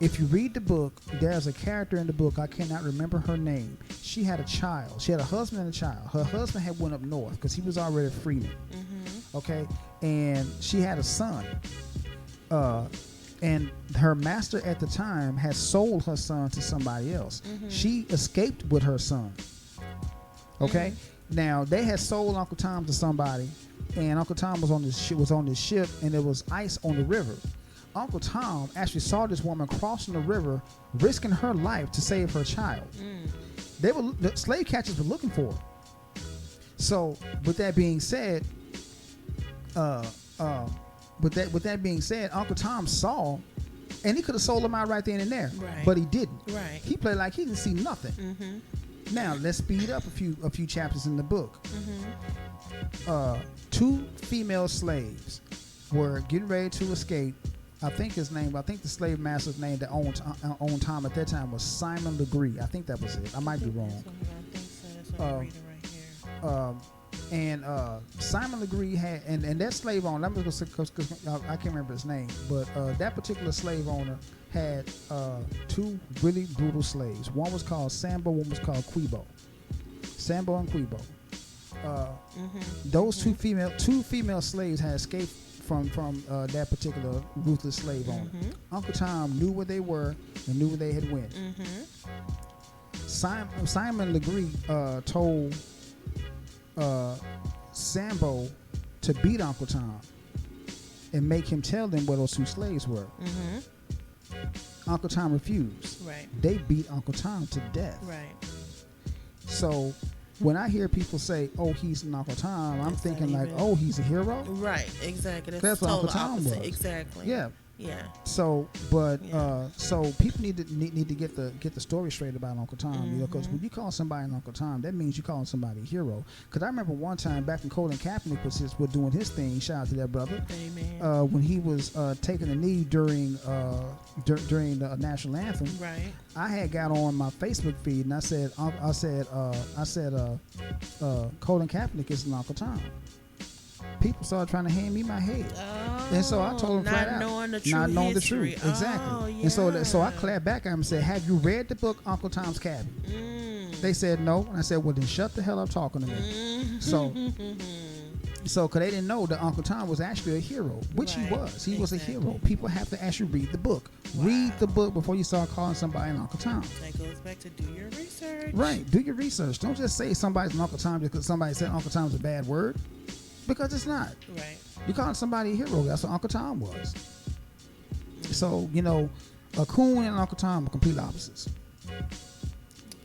S2: If you read the book, there's a character in the book, I cannot remember her name. She had a child. She had a husband and a child. Her husband had went up north because he was already a freeman. Okay? And she had a son. And her master at the time had sold her son to somebody else. She escaped with her son. Okay? Now, they had sold Uncle Tom to somebody, and Uncle Tom was on this ship, and there was ice on the river. Uncle Tom actually saw this woman crossing the river, risking her life to save her child. The slave catchers were looking for her. So, with that being said, Uncle Tom saw, and he could have sold him out right then and there, but he didn't.
S1: Right.
S2: He played like he didn't see nothing. Now let's speed up a few chapters in the book. Two female slaves were getting ready to escape. I think the slave master's name that owned Tom at that time was Simon Legree. I think that was it. I might be wrong. And Simon Legree had, and that slave owner, I'm just gonna say, because I can't remember his name, but that particular slave owner had two really brutal slaves. One was called Sambo, one was called Quibo. Sambo and Quibo. Those two female slaves had escaped from that particular ruthless slave owner. Uncle Tom knew where they were and knew where they had went. Simon Legree told Sambo to beat Uncle Tom and make him tell them where those two slaves were. Uncle Tom refused.
S1: Right.
S2: They beat Uncle Tom to death.
S1: Right.
S2: So when I hear people say, "Oh, he's an Uncle Tom," I'm thinking like, "Oh, he's a hero."
S1: Right. Exactly.
S2: That's what Uncle Tom was.
S1: Exactly.
S2: Yeah.
S1: Yeah.
S2: So, but so people need to get the story straight about Uncle Tom, you know, because when you call somebody an Uncle Tom, that means you calling somebody a hero. Because I remember one time back when Colin Kaepernick was doing his thing. Shout out to that brother.
S1: Amen.
S2: When he was taking a knee during the national anthem.
S1: Right.
S2: I had got on my Facebook feed and I said Colin Kaepernick is an Uncle Tom. People started trying to hand me my head. And so I told them flat out, not knowing the truth. Exactly.
S1: Oh, yeah.
S2: And so I clapped back at him and said, "Have you read the book Uncle Tom's Cabin?" They said no. And I said, "Well, then shut the hell up talking to me." So because they didn't know that Uncle Tom was actually a hero, which he was. He was a hero. People have to actually read the book. Wow. Read the book before you start calling somebody an Uncle Tom.
S1: That goes back to do your research.
S2: Right. Do your research. Don't just say somebody's an Uncle Tom just because somebody said Uncle Tom's a bad word. Because it's not.
S1: Right.
S2: You calling somebody a hero. That's what Uncle Tom was. So, you know, a Coonin and Uncle Tom are complete opposites.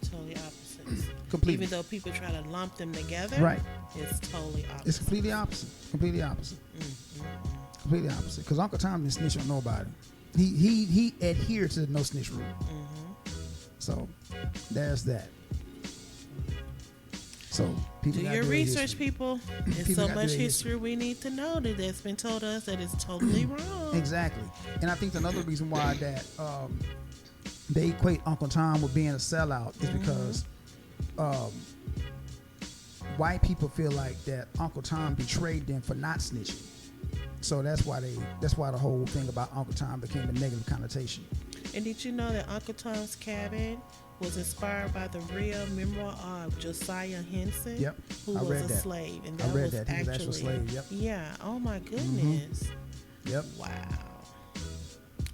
S1: Totally opposites.
S2: Completely.
S1: Even though people try to lump them together,
S2: right?
S1: It's totally opposite.
S2: It's completely opposite. Completely opposite. Completely opposite. Because Uncle Tom didn't snitch on nobody. He adhered to the no snitch rule. So there's that. So people
S1: do your research, people. There's so much history we need to know that's been told us that is totally wrong.
S2: Exactly. And I think another reason why that they equate Uncle Tom with being a sellout is because white people feel like that Uncle Tom betrayed them for not snitching. So that's why the whole thing about Uncle Tom became a negative connotation.
S1: And did you know that Uncle Tom's Cabin was inspired by the real memoir of Josiah Henson, who was a slave, and that was actually,
S2: he was actually a slave. Yep.
S1: Yeah. Oh my goodness.
S2: Yep.
S1: Wow.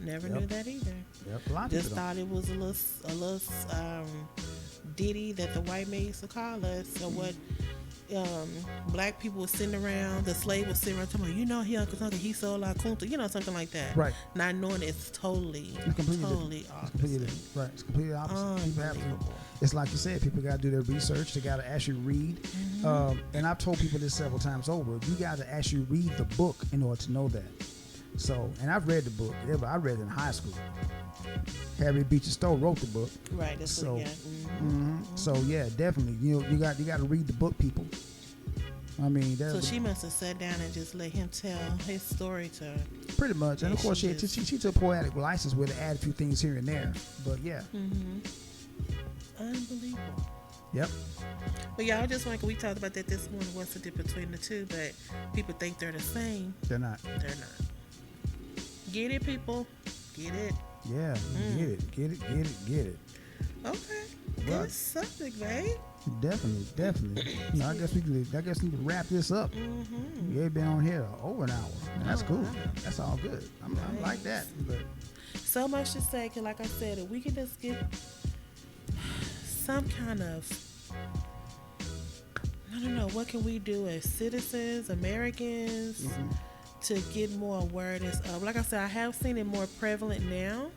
S1: Never knew that either.
S2: Yep. A lot of
S1: just thought it was a little ditty that the white man used to call us, or what. Black people were sitting around, the slave was sitting around talking about, you know, he Uncle Tom, he sold our kunta, you know, something like that. Right. Not knowing it's totally opposite.
S2: It's completely opposite. People have to, it's like you said, people got to do their research. They got to actually read. And I've told people this several times over. You got to actually read the book in order to know that. So, and I've read the book. I read it in high school. Harriet Beecher Stowe wrote the book.
S1: Right. That's
S2: so,
S1: what
S2: So yeah, definitely. You got to read the book, people. I mean,
S1: so she must have sat down and just let him tell his story to her.
S2: Pretty much, and of course she took poetic license with to add a few things here and there. But yeah.
S1: Unbelievable.
S2: Yep.
S1: But y'all just like we talked about that this morning. What's the difference between the two? But people think they're the same.
S2: They're not.
S1: They're not. Get it, people. Get it.
S2: Yeah. Get it.
S1: Okay. Good subject, babe.
S2: Definitely. I guess we need to wrap this up. We've been on here over an hour. And that's cool. Wow. That's all good. I'm like that. But
S1: so much to say, because like I said, if we could just get some kind of, I don't know, what can we do as citizens, Americans, to get more awareness of? Like I said, I have seen it more prevalent now.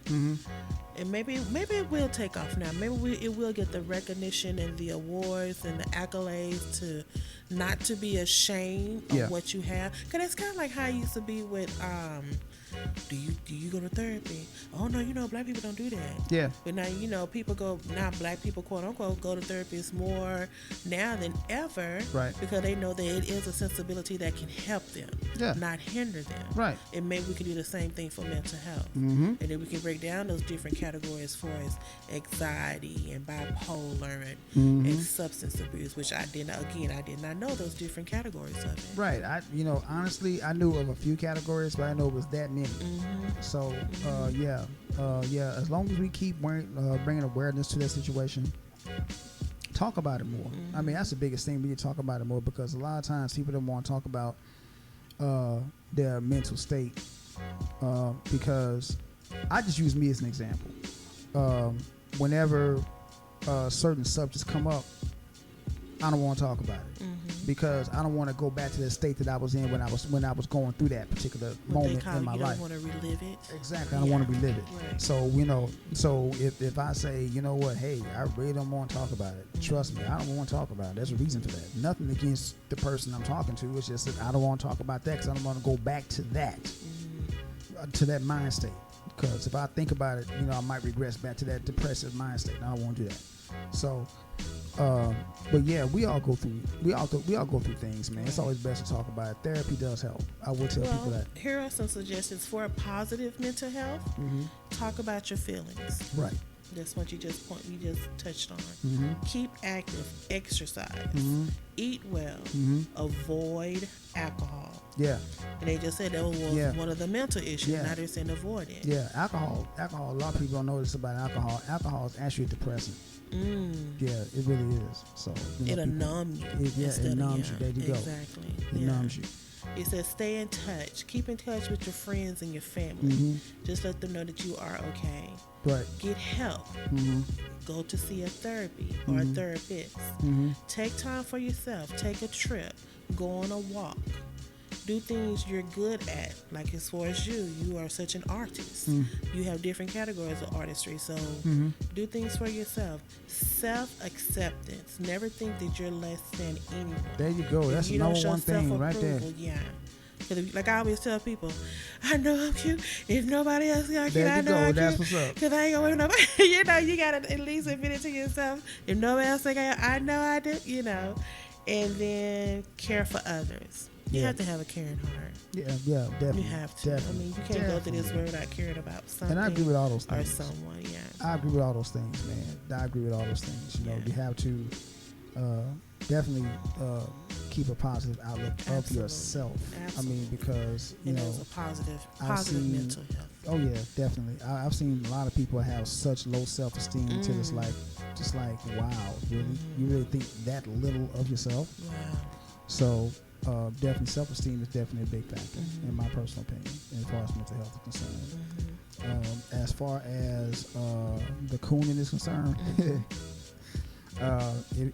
S1: And maybe it will take off now. Maybe it will get the recognition and the awards and the accolades to not to be ashamed of what you have. Because it's kind of like how it used to be with do you go to therapy? Oh no, black people don't do that.
S2: Yeah.
S1: But now people go, now black people quote unquote go to therapists more now than ever,
S2: Right.
S1: because they know that it is a sensibility that can help them,
S2: Yeah.
S1: not hinder them.
S2: Right.
S1: And maybe we can do the same thing for mental health.
S2: Mm-hmm.
S1: And then we can break down those different categories for as anxiety and bipolar and substance abuse, which I did not know those different categories of it.
S2: Right. Honestly, I knew of a few categories, but I know it was that many. So, yeah. As long as we keep bringing awareness to that situation, talk about it more. I mean, that's the biggest thing. We need to talk about it more, because a lot of times people don't want to talk about their mental state, because I just use me as an example. Whenever certain subjects come up, I don't want to talk about it, because I don't want to go back to the state that I was in when I was going through that particular moment in my life.
S1: You don't want to relive it.
S2: Exactly, I don't want to relive it.
S1: Right.
S2: So if I say, you know what, hey, I really don't want to talk about it. Trust me, I don't want to talk about it. There's a reason for that. Nothing against the person I'm talking to. It's just that I don't want to talk about that, because I don't want to go back to that, to that mind state. Because if I think about it, I might regress back to that depressive mind state. And I don't want to do that. So, but yeah, we all go through things, man. It's always best to talk about it. Therapy does help. I will tell people that.
S1: Here are some suggestions for a positive mental health. Talk about your feelings.
S2: Right.
S1: That's what you just touched on. Keep active, exercise, eat well, avoid alcohol.
S2: Yeah.
S1: And they just said that was one of the mental issues.
S2: Yeah.
S1: Now they're saying avoid it.
S2: Yeah, alcohol. A lot of people don't know this about alcohol. Alcohol is actually a depressant. Yeah, it really is. So
S1: it'll numb you.
S2: It numbs you. There you go.
S1: Exactly.
S2: It numbs you.
S1: It says stay in touch. Keep in touch with your friends and your family. Just let them know that you are okay.
S2: Right.
S1: Get help. Go to see a therapy or a therapist. Take time for yourself. Take a trip. Go on a walk. Do things you're good at. Like as far as you are such an artist. You have different categories of artistry. So do things for yourself. Self-acceptance. Never think that you're less than anyone.
S2: There you go. That's the number one thing right there.
S1: Yeah. Because like I always tell people, I know I'm cute. If nobody else is cute, I know I'm cute.
S2: That's what's up.
S1: Because I ain't going to nobody. You got to at least admit it to yourself. If nobody else think I know I do, And then care for others. You have to have a caring heart.
S2: Yeah, definitely.
S1: You have to.
S2: Definitely.
S1: I mean, you can't go through this world without caring about something.
S2: And I agree with all those things.
S1: Or someone, yeah.
S2: I agree with all those things, man. I agree with all those things. You have to definitely keep a positive outlook of yourself.
S1: Absolutely.
S2: I mean, because
S1: it's a positive mental health.
S2: Oh yeah, definitely. I've seen a lot of people have such low self-esteem until it's just like, wow, really? You really think that little of yourself?
S1: Wow.
S2: So definitely self-esteem is definitely a big factor in my personal opinion as far as mental health is concerned. As far as the Coonin is concerned,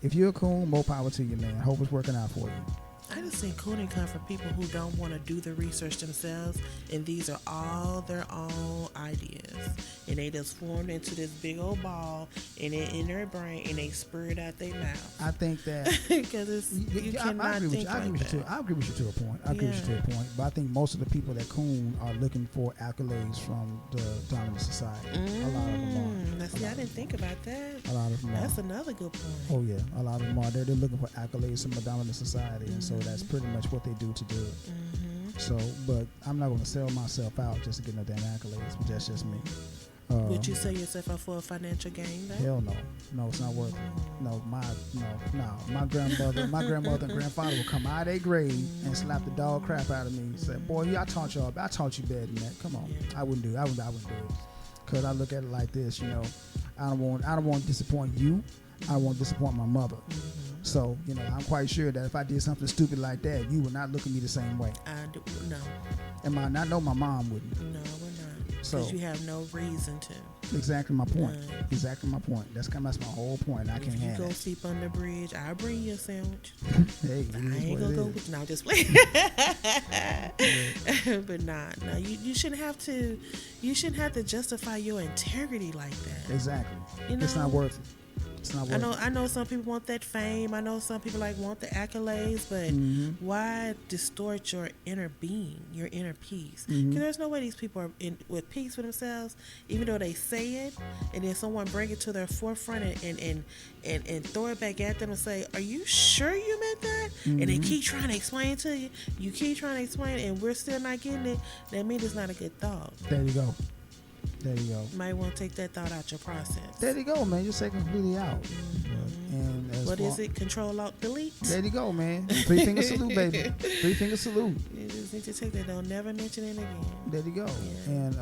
S2: if you're a coon, more power to you, man. Hope it's working out for you.
S1: I just think Coonin come from people who don't want to do the research themselves, and these are all their own ideas, and they just formed into this big old ball in their brain, and they spur it out their mouth.
S2: I think that
S1: because I agree with
S2: you to a point. I agree with you to a point, but I think most of the people that coon are looking for accolades from the dominant society. A lot of them are.
S1: I didn't think about that.
S2: A lot of them are.
S1: That's another good point.
S2: Oh yeah, a lot of them are. They're looking for accolades from the dominant society, and so that's pretty much what they do to do it. So, but I'm not going to sell myself out just to get no damn accolades, but that's just me.
S1: Would you sell yourself out for a financial gain, though?
S2: Hell no. No, it's not worth it. No. My grandmother and grandfather would come out of their grave and slap the dog crap out of me. Say, boy, I taught you better than that. Come on. I wouldn't do it. I wouldn't do it. Because I look at it like this, I don't want to disappoint you. I don't want to disappoint my mother. So, I'm quite sure that if I did something stupid like that, you would not look at me the same way.
S1: No.
S2: And I know my mom wouldn't.
S1: No, we're not.
S2: So
S1: because you have no reason to.
S2: Exactly my point. Exactly my point. That's my whole point. I can't have
S1: it. If you go sleep on the bridge, I'll bring you a sandwich.
S2: Hey,
S1: I ain't gonna go with you. No, just play. But no, you shouldn't have to. You shouldn't have to justify your integrity like that.
S2: Exactly. It's not worth it. It's not worth
S1: I know some people want that fame. I know some people like want the accolades, but why distort your inner being, your inner peace? Because there's no way these people are with peace with themselves, even though they say it, and then someone bring it to their forefront and throw it back at them and say, "Are you sure you meant that?" And they keep trying to explain to you. You keep trying to explain, and we're still not getting it. That means it's not a good thought.
S2: There you go. There you go.
S1: You might want to take that thought out your process.
S2: There you go, man. Just take it completely out. And
S1: what is it? Control, Alt, Delete?
S2: There you go, man. 3 finger salute, baby. 3 finger salute.
S1: You just need to take that. Don't never mention it again.
S2: There you go. Yeah. And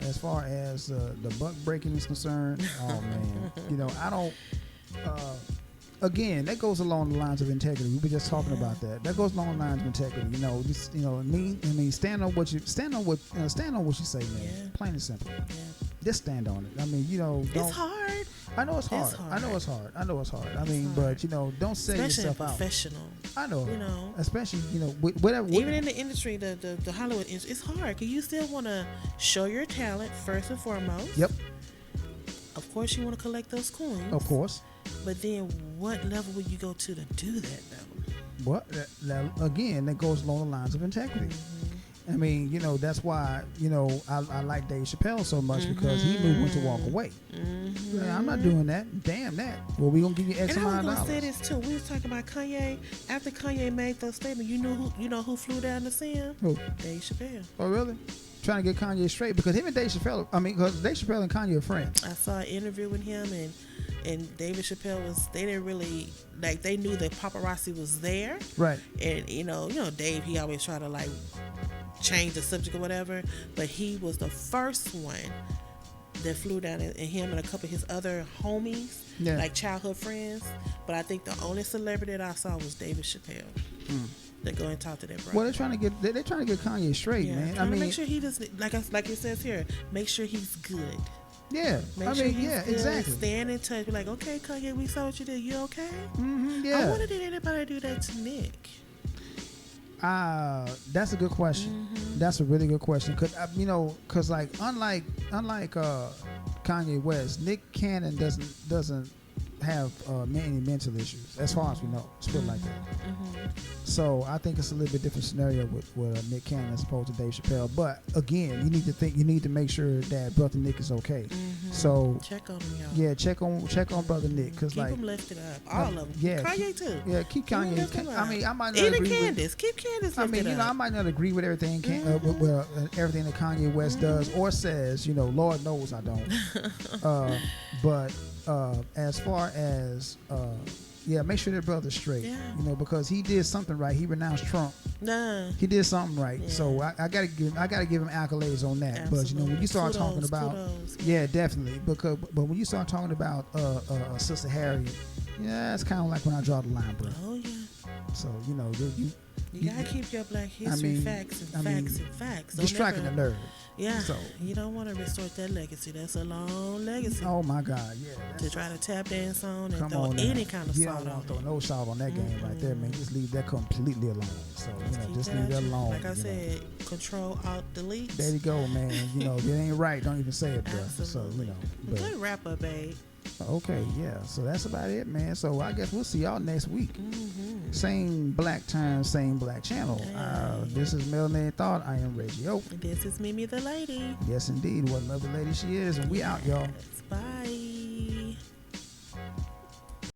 S2: as far as the buck breaking is concerned, oh man, I don't. Again, that goes along the lines of integrity. We were just talking about that. That goes along the lines of integrity. Stand on what you say, man.
S1: Yeah.
S2: Plain and simple.
S1: Yeah.
S2: Just stand on it. I mean, don't.
S1: It's hard.
S2: I know it's hard. I know it's hard. I mean, but don't sell yourself out.
S1: Professional.
S2: I know. Especially whatever.
S1: Even in the industry, the Hollywood industry, it's hard because you still want to show your talent first and foremost.
S2: Yep.
S1: Of course, you want to collect those coins.
S2: Of course.
S1: But then, what level would you go to do that though?
S2: What? Again, that goes along the lines of integrity. I mean, that's why, I like Dave Chappelle so much because he knew when to walk away. Yeah, I'm not doing that. Damn that. Well, we gonna give you X amount of dollars.
S1: And I was gonna say this too. We was talking about Kanye. After Kanye made those statements, you know who flew down to see him?
S2: Who?
S1: Dave Chappelle.
S2: Oh, really? Trying to get Kanye straight because him and Dave Chappelle. Because Dave Chappelle and Kanye are friends.
S1: I saw an interview with him and David Chappelle they didn't really they knew that paparazzi was there.
S2: Right.
S1: And Dave, he always try to change the subject or whatever, but he was the first one that flew down, and him and a couple of his other homies, childhood friends. But I think the only celebrity that I saw was David Chappelle. That go and talk to their brother.
S2: Well, they're trying to get Kanye straight, man. I mean,
S1: make sure he doesn't like it says here. Make sure he's good.
S2: Yeah, exactly.
S1: Stand in touch. Be like, okay, Kanye, we saw what you did. You okay?
S2: Yeah.
S1: I wonder did anybody do that to Nick?
S2: That's a good question. That's a really good question. Cause unlike Kanye West, Nick Cannon doesn't have many mental issues as far as we know. Let's put it like that. So I think it's a little bit different scenario with Nick Cannon as opposed to Dave Chappelle. But again, you need to make sure that brother Nick is okay. So
S1: check on him, y'all.
S2: Yeah, check on brother Nick because
S1: keep him lifted up. All of them. Yeah, Kanye too.
S2: Yeah, keep Kanye. I mean, I might not
S1: even
S2: agree
S1: Candace. Keep Candace lifted up.
S2: I might not agree with everything everything that Kanye West does or says. Lord knows I don't. But as far as make sure that brother's straight. Yeah. Because he did something right. He renounced Trump. Nah. He did something right. Yeah. So I gotta give him accolades on that.
S1: Absolutely.
S2: But when you start talking about definitely. But when you start talking about Sister Harriet, it's kind of like when I draw the line, bro.
S1: Oh yeah.
S2: So
S1: you gotta keep your Black history facts and facts.
S2: Distracting the nerve.
S1: Yeah. So you don't want to restart that legacy. That's a long legacy.
S2: Oh my God, yeah.
S1: To try to tap dance on and throw any kind of salt on it. You don't want to throw
S2: no salt on that game right there, man. Just leave that completely alone. So just leave that alone.
S1: Like I said, Control, Alt, Delete.
S2: There you go, man. If it ain't right, don't even say it, bro.
S1: Absolutely.
S2: So
S1: good wrap up, babe.
S2: Okay, yeah. So that's about it, man. So I guess we'll see y'all next week. Same black time, same black channel. This is Melanated Thought. I am Reggie Oak.
S1: And this is Mimi the Lady.
S2: Yes, indeed. What a lovely lady she is. And we out, y'all.
S1: Bye.